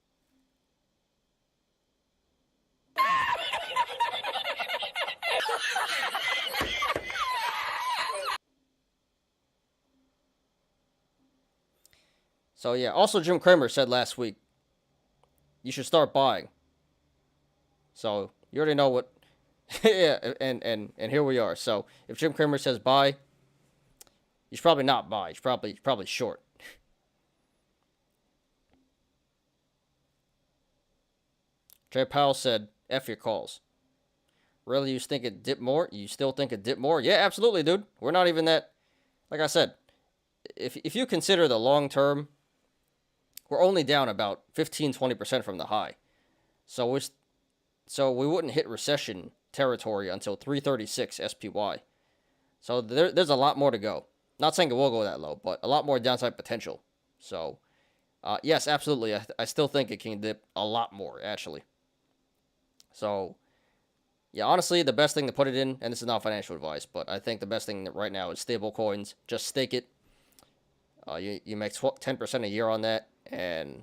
Speaker 1: So yeah, also Jim Cramer said last week, you should start buying. So you already know what, yeah, and here we are. So if Jim Cramer says buy, you should probably not buy. You should probably short. Jay Powell said, F your calls. Really, you think it dipped more? You still think it dipped more? Yeah, absolutely, dude. We're not even that, like I said, if you consider the long term, we're only down about 15-20% from the high. So we wouldn't hit recession territory until 336 SPY. So there's a lot more to go. Not saying it will go that low, but a lot more downside potential. So, yes, absolutely. I still think it can dip a lot more, actually. So, yeah, honestly, the best thing to put it in, and this is not financial advice, but I think the best thing right now is stable coins. Just stake it. You make 10% a year on that, and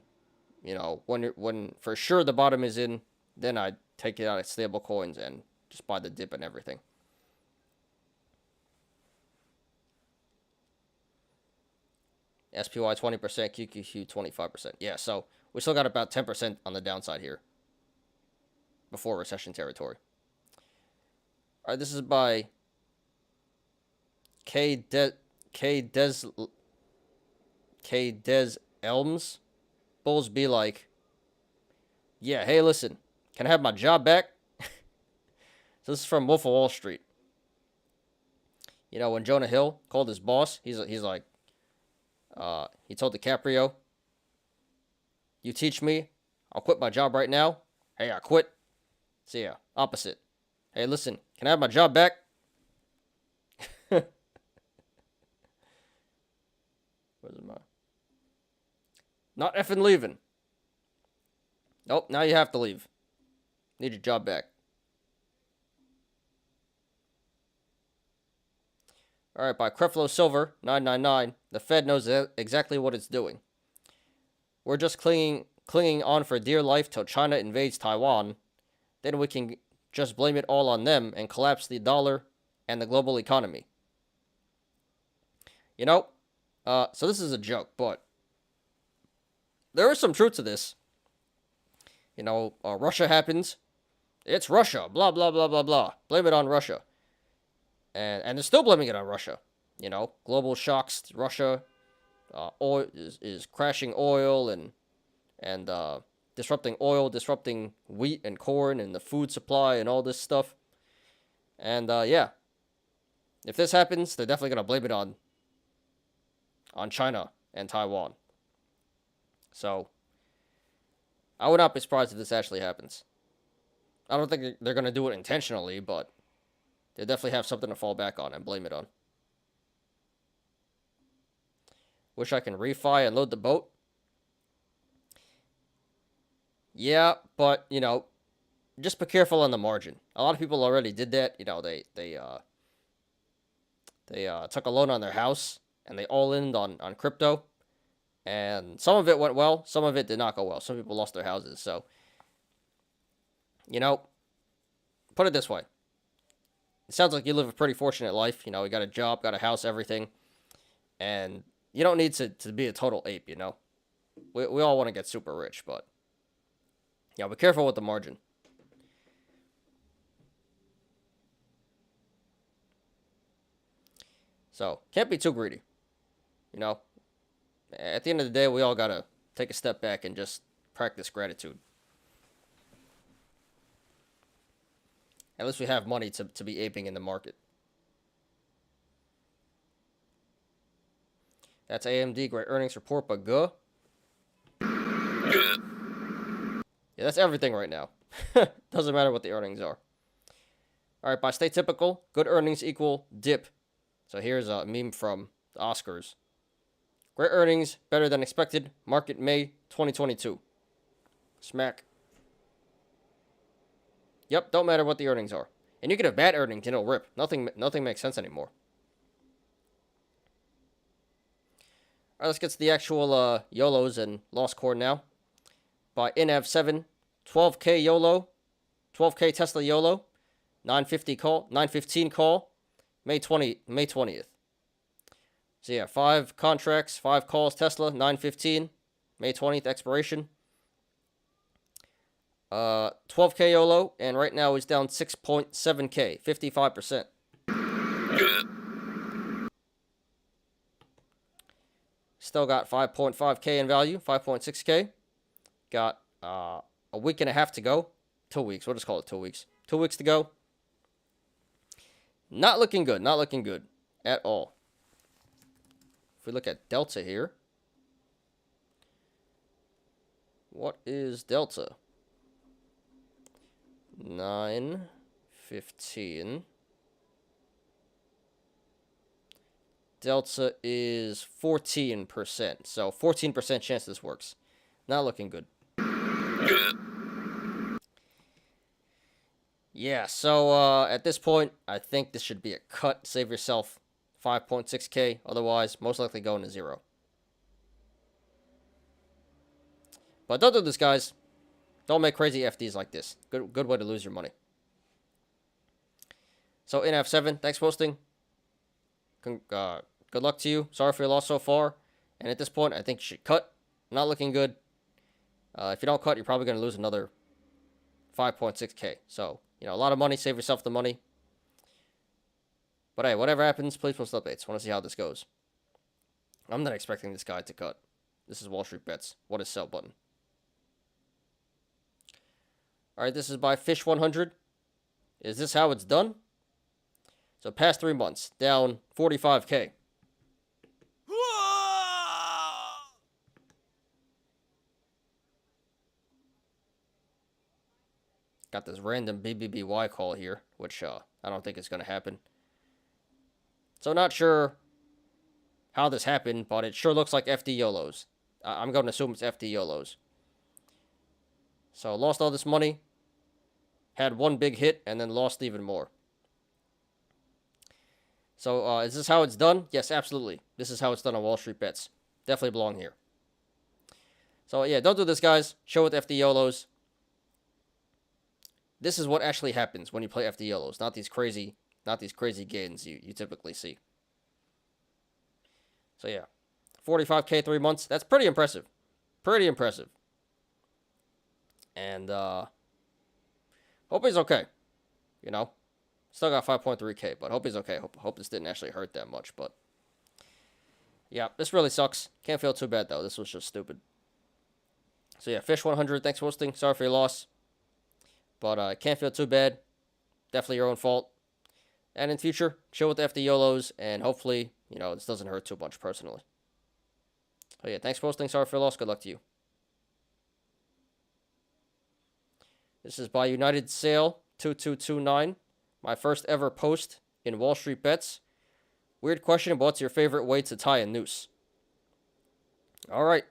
Speaker 1: you know when for sure the bottom is in, then I take it out of stable coins and just buy the dip and everything. SPY 20%, QQQ 25%. Yeah, so We still got about 10% on the downside here before recession territory. All right, this is by K. Des Elms. Bulls be like, yeah, hey, listen, can I have my job back? So this is from Wolf of Wall Street. You know, when Jonah Hill called his boss, he's like, he told DiCaprio, you teach me, I'll quit my job right now. Hey, I quit. So yeah, opposite. Hey, listen, can I have my job back? Where's my... Not effing leaving. Nope, now you have to leave. Need your job back. Alright, by Creflo Silver, 999, the Fed knows exactly what it's doing. We're just clinging on for dear life till China invades Taiwan. Then we can just blame it all on them and collapse the dollar and the global economy. You know, so this is a joke, but there is some truth to this. You know, Russia happens. It's Russia, blah, blah, blah, blah, blah. Blame it on Russia. And they're still blaming it on Russia. You know, global shocks, Russia, oil is crashing oil and disrupting oil, disrupting wheat and corn and the food supply and all this stuff. And yeah, if this happens, they're definitely gonna blame it on China and Taiwan. So I would not be surprised if this actually happens. I don't think they're gonna do it intentionally, but they definitely have something to fall back on and blame it on. Wish I can refi and load the boat. Yeah, but, you know, just be careful on the margin. A lot of people already did that. You know, they took a loan on their house and they all-ined on crypto. And some of it went well, some of it did not go well. Some people lost their houses. So, you know, put it this way. It sounds like you live a pretty fortunate life. You know, you got a job, got a house, everything. And you don't need to be a total ape, you know. We all want to get super rich, but yeah, be careful with the margin. So, can't be too greedy. You know, at the end of the day, we all got to take a step back and just practice gratitude. At least we have money to be aping in the market. That's AMD, great earnings report, but go. Yeah, that's everything right now. Doesn't matter what the earnings are. All right, by Stay Typical, good earnings equal dip. So here's a meme from the Oscars. Great earnings, better than expected. Market May 2022. Smack. Yep, don't matter what the earnings are. And you can have bad earnings and it'll rip. Nothing makes sense anymore. All right, let's get to the actual Yolos and Lost Core now. By INAV7, 12K YOLO, 12K Tesla YOLO, 915 call, May 20th. So yeah, 5 contracts, 5 calls, Tesla, 915, May 20th expiration. 12K YOLO, and right now he's down 6.7K, 55%. Still got 5.5K in value, 5.6K. Got a week and a half to go. 2 weeks, we'll just call it 2 weeks. 2 weeks to go. Not looking good, not looking good at all. If we look at Delta here. What is Delta? 915. Delta is 14%. So 14% chance this works. Not looking good. Yeah, so at this point, I think this should be a cut. Save yourself 5.6K. Otherwise, most likely going to 0. But don't do this, guys. Don't make crazy FDs like this. Good way to lose your money. So, INAV7, thanks for posting. Good luck to you. Sorry for your loss so far. And at this point, I think you should cut. Not looking good. If you don't cut, you're probably going to lose another 5.6K. So, you know, a lot of money. Save yourself the money. But hey, whatever happens, please post updates. Want to see how this goes. I'm not expecting this guy to cut. This is Wall Street Bets. What is sell button? Alright, this is by Fish 100. Is this how it's done? So past 3 months, down 45K. Got this random BBBY call here, which I don't think is going to happen. So not sure how this happened, but it sure looks like FD Yolos. I'm going to assume it's FD Yolos. So lost all this money, had one big hit, and then lost even more. So is this how it's done? Yes, absolutely. This is how it's done on Wall Street Bets. Definitely belong here. So yeah, don't do this, guys. Show with FD Yolos. This is what actually happens when you play FD Yolos, not these crazy gains you typically see. So yeah, 45K 3 months. That's pretty impressive. Pretty impressive. And hope he's okay. You know, still got 5.3K, but hope he's okay. Hope this didn't actually hurt that much. But yeah, this really sucks. Can't feel too bad though. This was just stupid. So yeah, Fish 100. Thanks for hosting. Sorry for your loss. But can't feel too bad. Definitely your own fault. And in future, chill with the FD Yolos, and hopefully, you know, this doesn't hurt too much personally. Oh yeah, thanks for hosting. Sorry for your loss. Good luck to you. This is by United Sale 2229. My first ever post in Wall Street Bets. Weird question, but what's your favorite way to tie a noose? All right.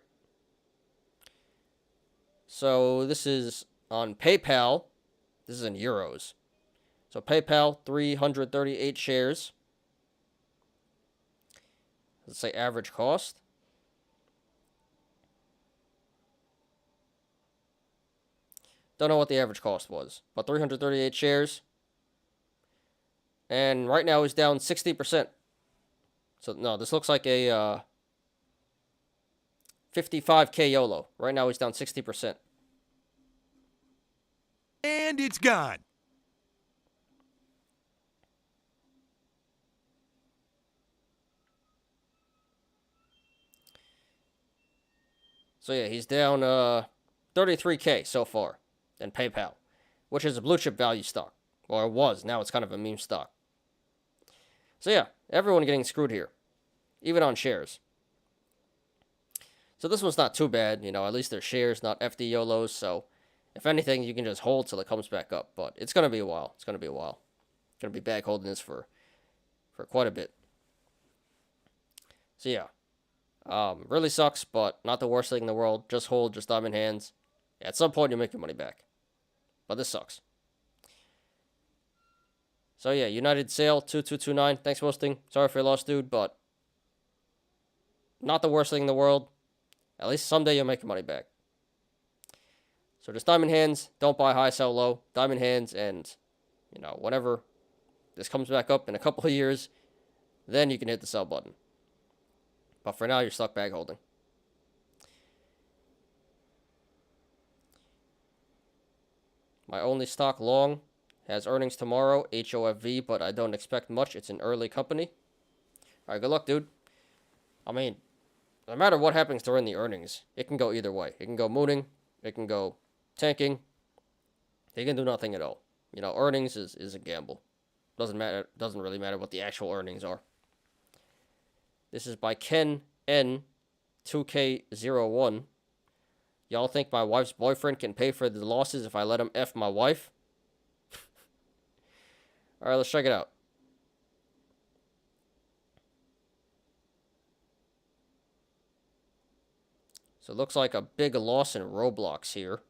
Speaker 1: So this is on PayPal. This is in euros. So PayPal, 338 shares. Let's say average cost. Don't know what the average cost was, but 338 shares. And right now it's down 60%. So no, this looks like a 55K YOLO. Right now it's down 60%.
Speaker 2: And it's gone.
Speaker 1: So yeah, he's down 33K so far in PayPal, which is a blue chip value stock. Or it was. Now it's kind of a meme stock. So yeah, everyone getting screwed here, even on shares. So this one's not too bad, you know, at least they're shares, not FD YOLOs, so if anything, you can just hold till it comes back up, but it's going to be a while. It's going to be a while. Going to be back holding this for quite a bit. So yeah, really sucks, but not the worst thing in the world. Just hold, just diamond hands. At some point, you'll make your money back, but this sucks. So yeah, United Sale 2229. Thanks for hosting. Sorry for your loss, dude, but not the worst thing in the world. At least someday you'll make your money back. So just diamond hands. Don't buy high, sell low. Diamond hands, and you know, whenever this comes back up in a couple of years, then you can hit the sell button. But for now, you're stuck bag holding. My only stock long has earnings tomorrow, HOFV, but I don't expect much. It's an early company. All right, good luck, dude. I mean, no matter what happens during the earnings, it can go either way. It can go mooning. It can go tanking. It can do nothing at all. You know, earnings is a gamble. Doesn't matter. Doesn't really matter what the actual earnings are. This is by Ken N 2K01. Y'all think my wife's boyfriend can pay for the losses if I let him F my wife? Alright, let's check it out. So it looks like a big loss in Roblox here.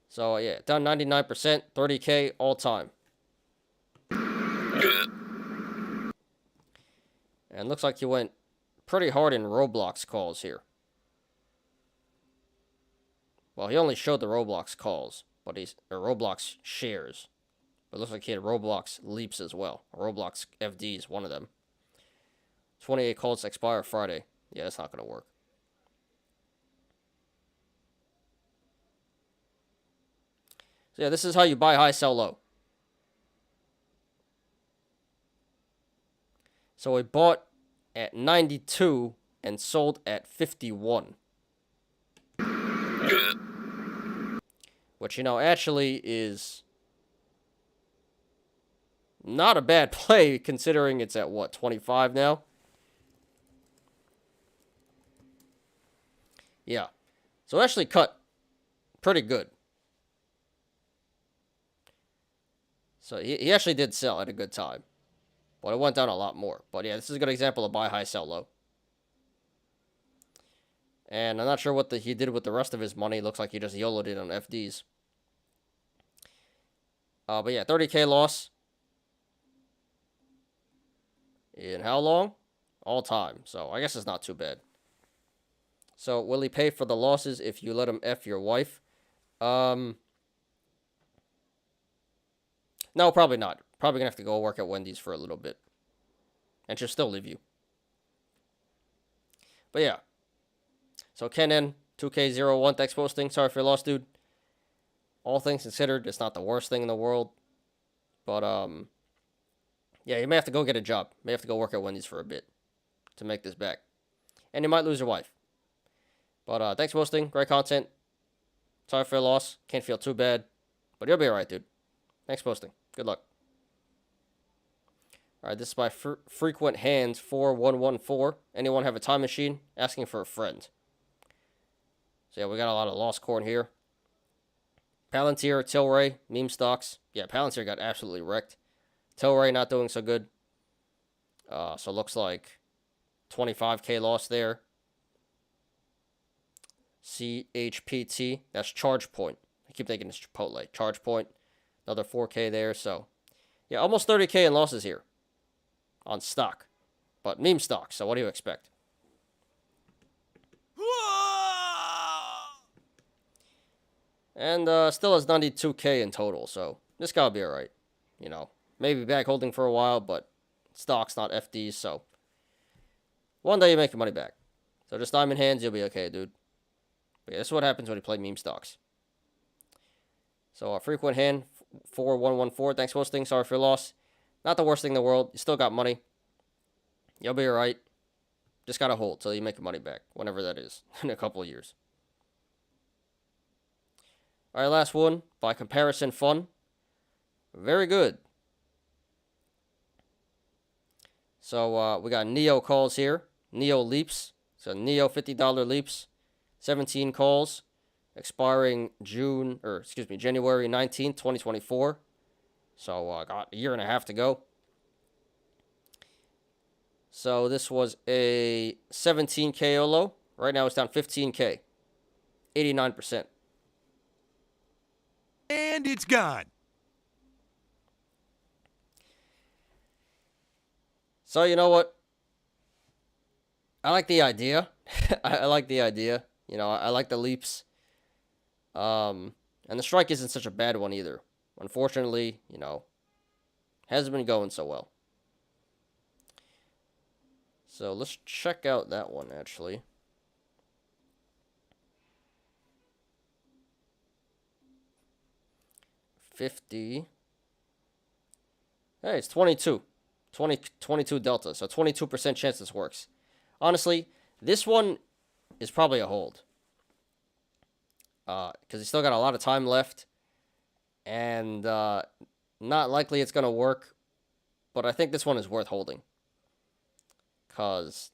Speaker 1: So yeah, down 99%, 30K all time. And looks like he went pretty hard in Roblox calls here. Well, he only showed the Roblox calls, but or Roblox shares. But it looks like he had Roblox leaps as well. Roblox FD is one of them. 28 calls expire Friday. Yeah, that's not going to work. So yeah, this is how you buy high, sell low. So we bought at 92 and sold at 51. Which, you know, actually is not a bad play considering it's at, what, 25 now? Yeah. So actually cut pretty good. So he actually did sell at a good time. But it went down a lot more. But yeah, this is a good example of buy high, sell low. And I'm not sure what he did with the rest of his money. Looks like he just YOLO'd it on FDs. But yeah, 30K loss. In how long? All time. So I guess it's not too bad. So will he pay for the losses if you let him F your wife? No, probably not. Probably gonna have to go work at Wendy's for a little bit. And she'll still leave you. But yeah. So Ken N, 2K01, thanks for posting. Sorry for your loss, dude. All things considered, it's not the worst thing in the world. But, yeah, you may have to go get a job. May have to go work at Wendy's for a bit to make this back. And you might lose your wife. But, thanks for posting. Great content. Sorry for your loss. Can't feel too bad. But you'll be alright, dude. Thanks for posting. Good luck. Alright, this is by Frequent Hands 4114. Anyone have a time machine? Asking for a friend. So yeah, we got a lot of lost corn here. Palantir, Tilray, meme stocks. Yeah, Palantir got absolutely wrecked. Tilray not doing so good. So looks like 25K loss there. CHPT, that's ChargePoint. I keep thinking it's Chipotle. ChargePoint, another 4K there. So yeah, almost 30K in losses here on stock. But meme stocks, so what do you expect? And still has 92K in total, so this gotta be alright. You know, maybe back holding for a while, but stocks, not FDs, so one day you make your money back. So just diamond hands, you'll be okay, dude. But yeah, this is what happens when you play meme stocks. So Frequent Hand 4114, thanks for hosting. Sorry for your loss. Not the worst thing in the world. You still got money. You'll be alright. Just gotta hold till you make your money back, whenever that is, in a couple of years. Alright, last one. By comparison, fun. Very good. So, we got Neo calls here. Neo leaps. So, Neo $50 leaps. 17 calls. Expiring January 19th, 2024. So, got a year and a half to go. So, this was a 17K YOLO. Right now, it's down 15K. 89%.
Speaker 2: And it's gone.
Speaker 1: So, you know what? I like the idea. I like the idea. You know, I like the leaps. And the strike isn't such a bad one either. Unfortunately, you know, hasn't been going so well. So, let's check out that one, actually. $50. Hey, it's 22. 22 delta, so 22% chance this works. Honestly, this one is probably a hold. Because he's still got a lot of time left. And not likely it's going to work. But I think this one is worth holding. Because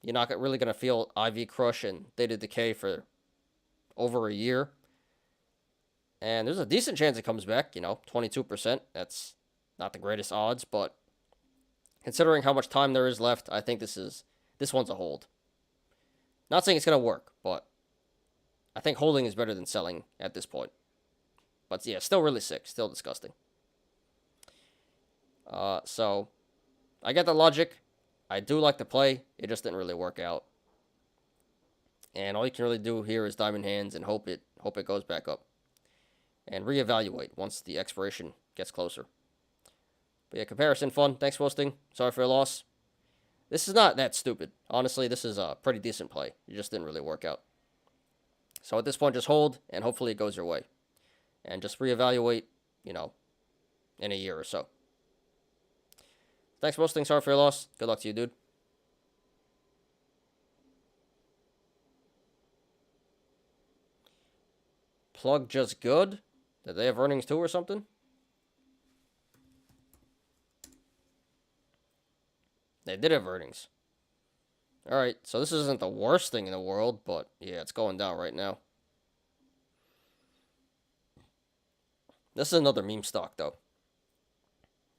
Speaker 1: you're not really going to feel IV crush and theta decay for over a year. And there's a decent chance it comes back, you know, 22%. That's not the greatest odds, but considering how much time there is left, I think this one's a hold. Not saying it's going to work, but I think holding is better than selling at this point. But yeah, still really sick, still disgusting. So I get the logic. I do like the play. It just didn't really work out. And all you can really do here is diamond hands and hope it goes back up. And reevaluate once the expiration gets closer. But yeah, comparison fun. Thanks for hosting. Sorry for your loss. This is not that stupid. Honestly, this is a pretty decent play. It just didn't really work out. So at this point, just hold, and hopefully it goes your way. And just reevaluate, you know, in a year or so. Thanks for listening. Sorry for your loss. Good luck to you, dude. Plug just good? Did they have earnings too or something? They did have earnings. Alright, so this isn't the worst thing in the world, but yeah, it's going down right now. This is another meme stock though.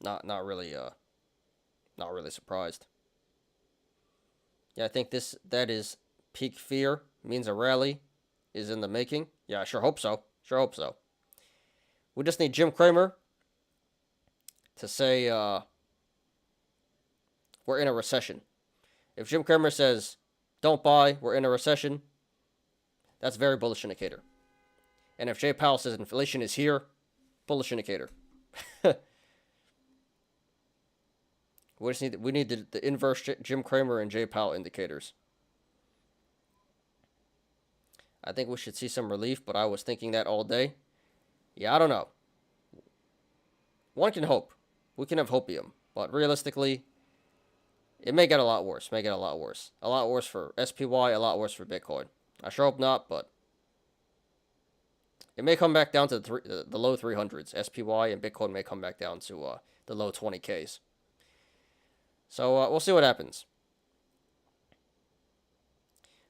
Speaker 1: Not really surprised. Yeah, I think that is peak fear, means a rally is in the making. Yeah, I sure hope so. Sure hope so. We just need Jim Cramer to say we're in a recession. If Jim Cramer says don't buy, we're in a recession, that's a very bullish indicator. And if Jay Powell says inflation is here, bullish indicator. We need the inverse Jim Cramer and Jay Powell indicators. I think we should see some relief, but I was thinking that all day. Yeah, I don't know. One can hope. We can have hopium. But realistically, it may get a lot worse. A lot worse for SPY, a lot worse for Bitcoin. I sure hope not, but it may come back down to the low 300s. SPY and Bitcoin may come back down to the low 20Ks. So we'll see what happens.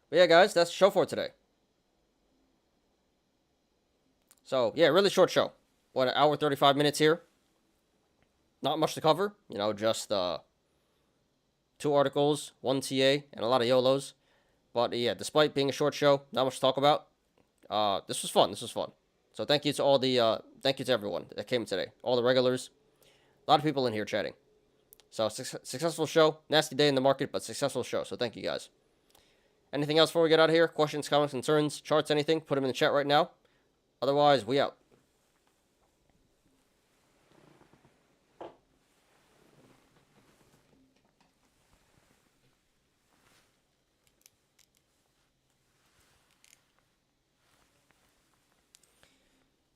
Speaker 1: But yeah, guys, that's the show for today. So, yeah, really short show. What, an hour, 35 minutes here? Not much to cover. You know, just 2 articles, 1 TA, and a lot of Yolos. But, yeah, despite being a short show, not much to talk about. This was fun. So, thank you to all the, thank you to everyone that came today. All the regulars. A lot of people in here chatting. So, successful show. Nasty day in the market, but successful show. So, thank you, guys. Anything else before we get out of here? Questions, comments, concerns, charts, anything? Put them in the chat right now. Otherwise, we out.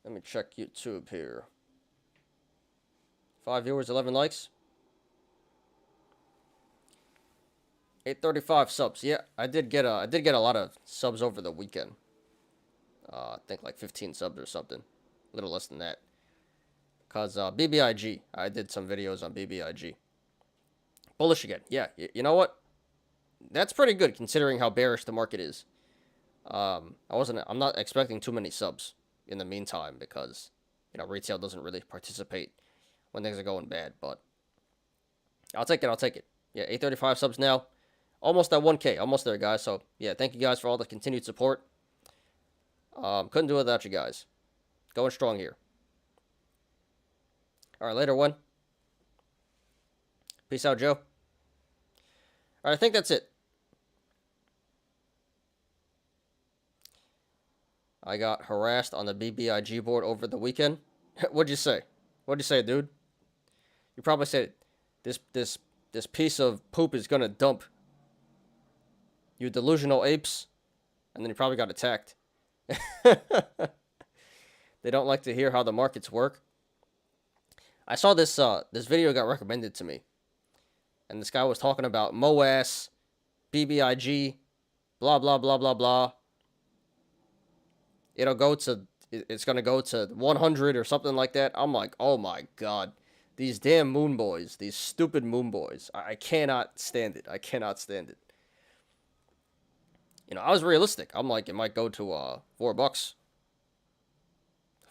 Speaker 1: Let me check YouTube here. 5 viewers, 11 likes. 835 subs. Yeah, I did get a lot of subs over the weekend. I think like 15 subs or something. A little less than that. Because BBIG, I did some videos on BBIG. Bullish again. Yeah, you know what? That's pretty good considering how bearish the market is. I'm not expecting too many subs in the meantime because, you know, retail doesn't really participate when things are going bad. But I'll take it. Yeah, 835 subs now. Almost at 1K. Almost there, guys. So, yeah, thank you guys for all the continued support. Couldn't do it without you guys. Going strong here. All right, later, one. Peace out, Joe. All right, I think that's it. I got harassed on the BBIG board over the weekend. What'd you say? Dude? You probably said this piece of poop is gonna dump. You delusional apes. And then you probably got attacked. They don't like to hear how the markets work. I saw this video got recommended to me. And this guy was talking about MOAS, BBIG, blah, blah, blah, blah, blah. It's going to go to 100 or something like that. I'm like, oh my God. These damn moon boys, these stupid moon boys. I cannot stand it. You know, I was realistic. I'm like, it might go to $4, $4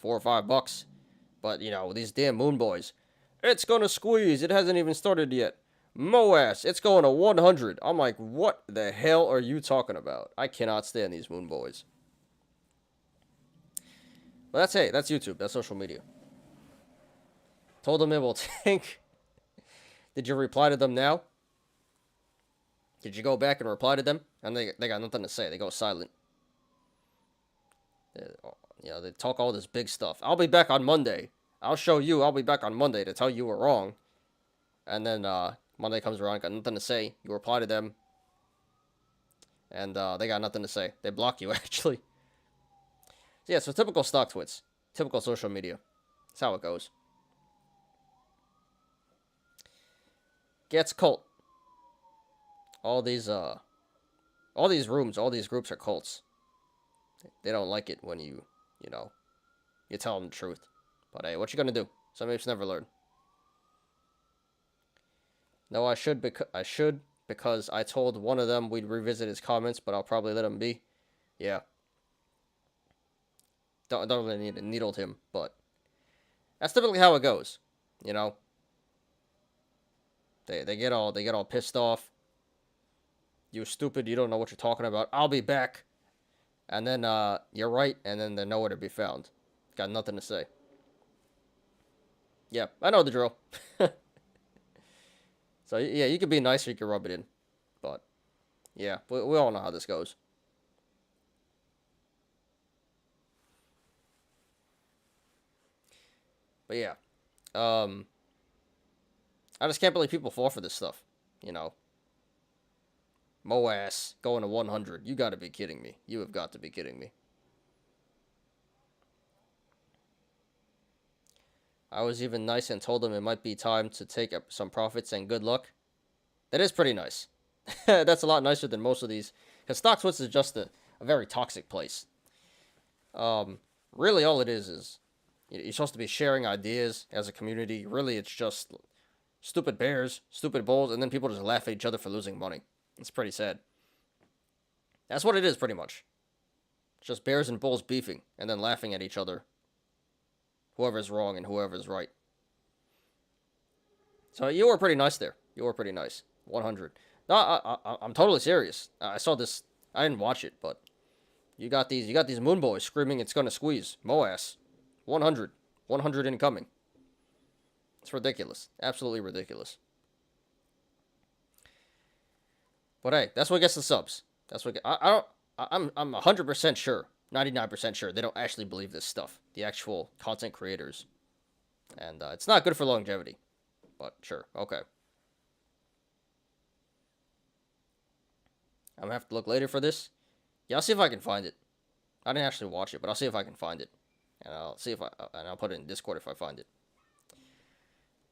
Speaker 1: or $5. But, you know, these damn moon boys, it's going to squeeze. It hasn't even started yet. MOAS, it's going to 100. I'm like, what the hell are you talking about? I cannot stand these moon boys. But that's YouTube. That's social media. Told them it will tank. Did you reply to them now? Did you go back and reply to them? And they got nothing to say. They go silent. You know, they talk all this big stuff. I'll be back on Monday. I'll show you. I'll be back on Monday to tell you we're wrong. And then Monday comes around, got nothing to say. You reply to them, and they got nothing to say. They block you, actually. So yeah, so typical StockTwits. Typical social media. That's how it goes. Gets cult. All these rooms, all these groups are cults. They don't like it when you tell them the truth. But hey, what you gonna do? Some apes never learn. No, I should because I told one of them we'd revisit his comments, but I'll probably let him be. Yeah. Don't really need to needle him, but that's typically how it goes. You know. They get all pissed off. You stupid, you don't know what you're talking about. I'll be back. And then you're right, and then they're nowhere to be found. Got nothing to say. Yeah, I know the drill. So, yeah, you can be nice or you can rub it in. But, yeah, we all know how this goes. But, yeah. I just can't believe people fall for this stuff. You know. Moass going to 100. You gotta be kidding me. You have got to be kidding me. I was even nice and told them it might be time to take up some profits and good luck. That is pretty nice. That's a lot nicer than most of these. Because StockTwits is just a very toxic place. Really all it is you're supposed to be sharing ideas as a community. Really, it's just stupid bears, stupid bulls, and then people just laugh at each other for losing money. It's pretty sad. That's what it is, pretty much. It's just bears and bulls beefing, and then laughing at each other. Whoever's wrong and whoever's right. So you were pretty nice there. You were pretty nice. 100. No, I'm totally serious. I saw this. I didn't watch it, but you got these moon boys screaming it's gonna squeeze. Moass. 100. 100 incoming. It's ridiculous. Absolutely ridiculous. But hey, that's what gets the subs. That's what I'm 100% sure, 99% sure they don't actually believe this stuff. The actual content creators, and it's not good for longevity. But sure, okay. I'm gonna have to look later for this. Yeah, I'll see if I can find it. I didn't actually watch it, but I'll see if I can find it, and I'll see if I'll put it in Discord if I find it.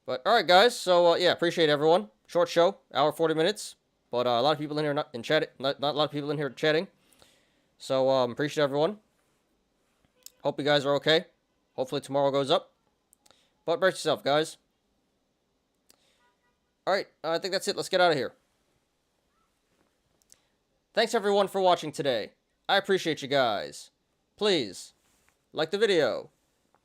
Speaker 1: But all right, guys. So yeah, appreciate everyone. Short show, hour 40 minutes. But a lot of people in here not a lot of people in here chatting. So appreciate everyone. Hope you guys are okay. Hopefully tomorrow goes up. But brace yourself, guys. Alright, I think that's it. Let's get out of here. Thanks everyone for watching today. I appreciate you guys. Please, like the video.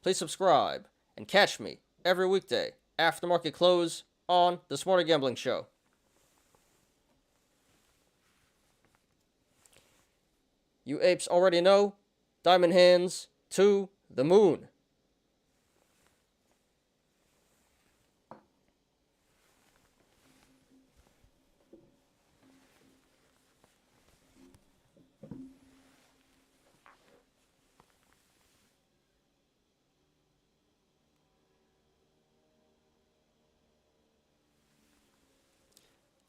Speaker 1: Please subscribe. And catch me every weekday after market close on The Smarter Gambling Show. You apes already know, diamond hands to the moon.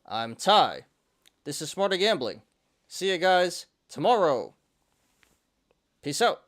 Speaker 1: I'm Ty. This is Smarter Gambling. See you guys tomorrow. Peace out.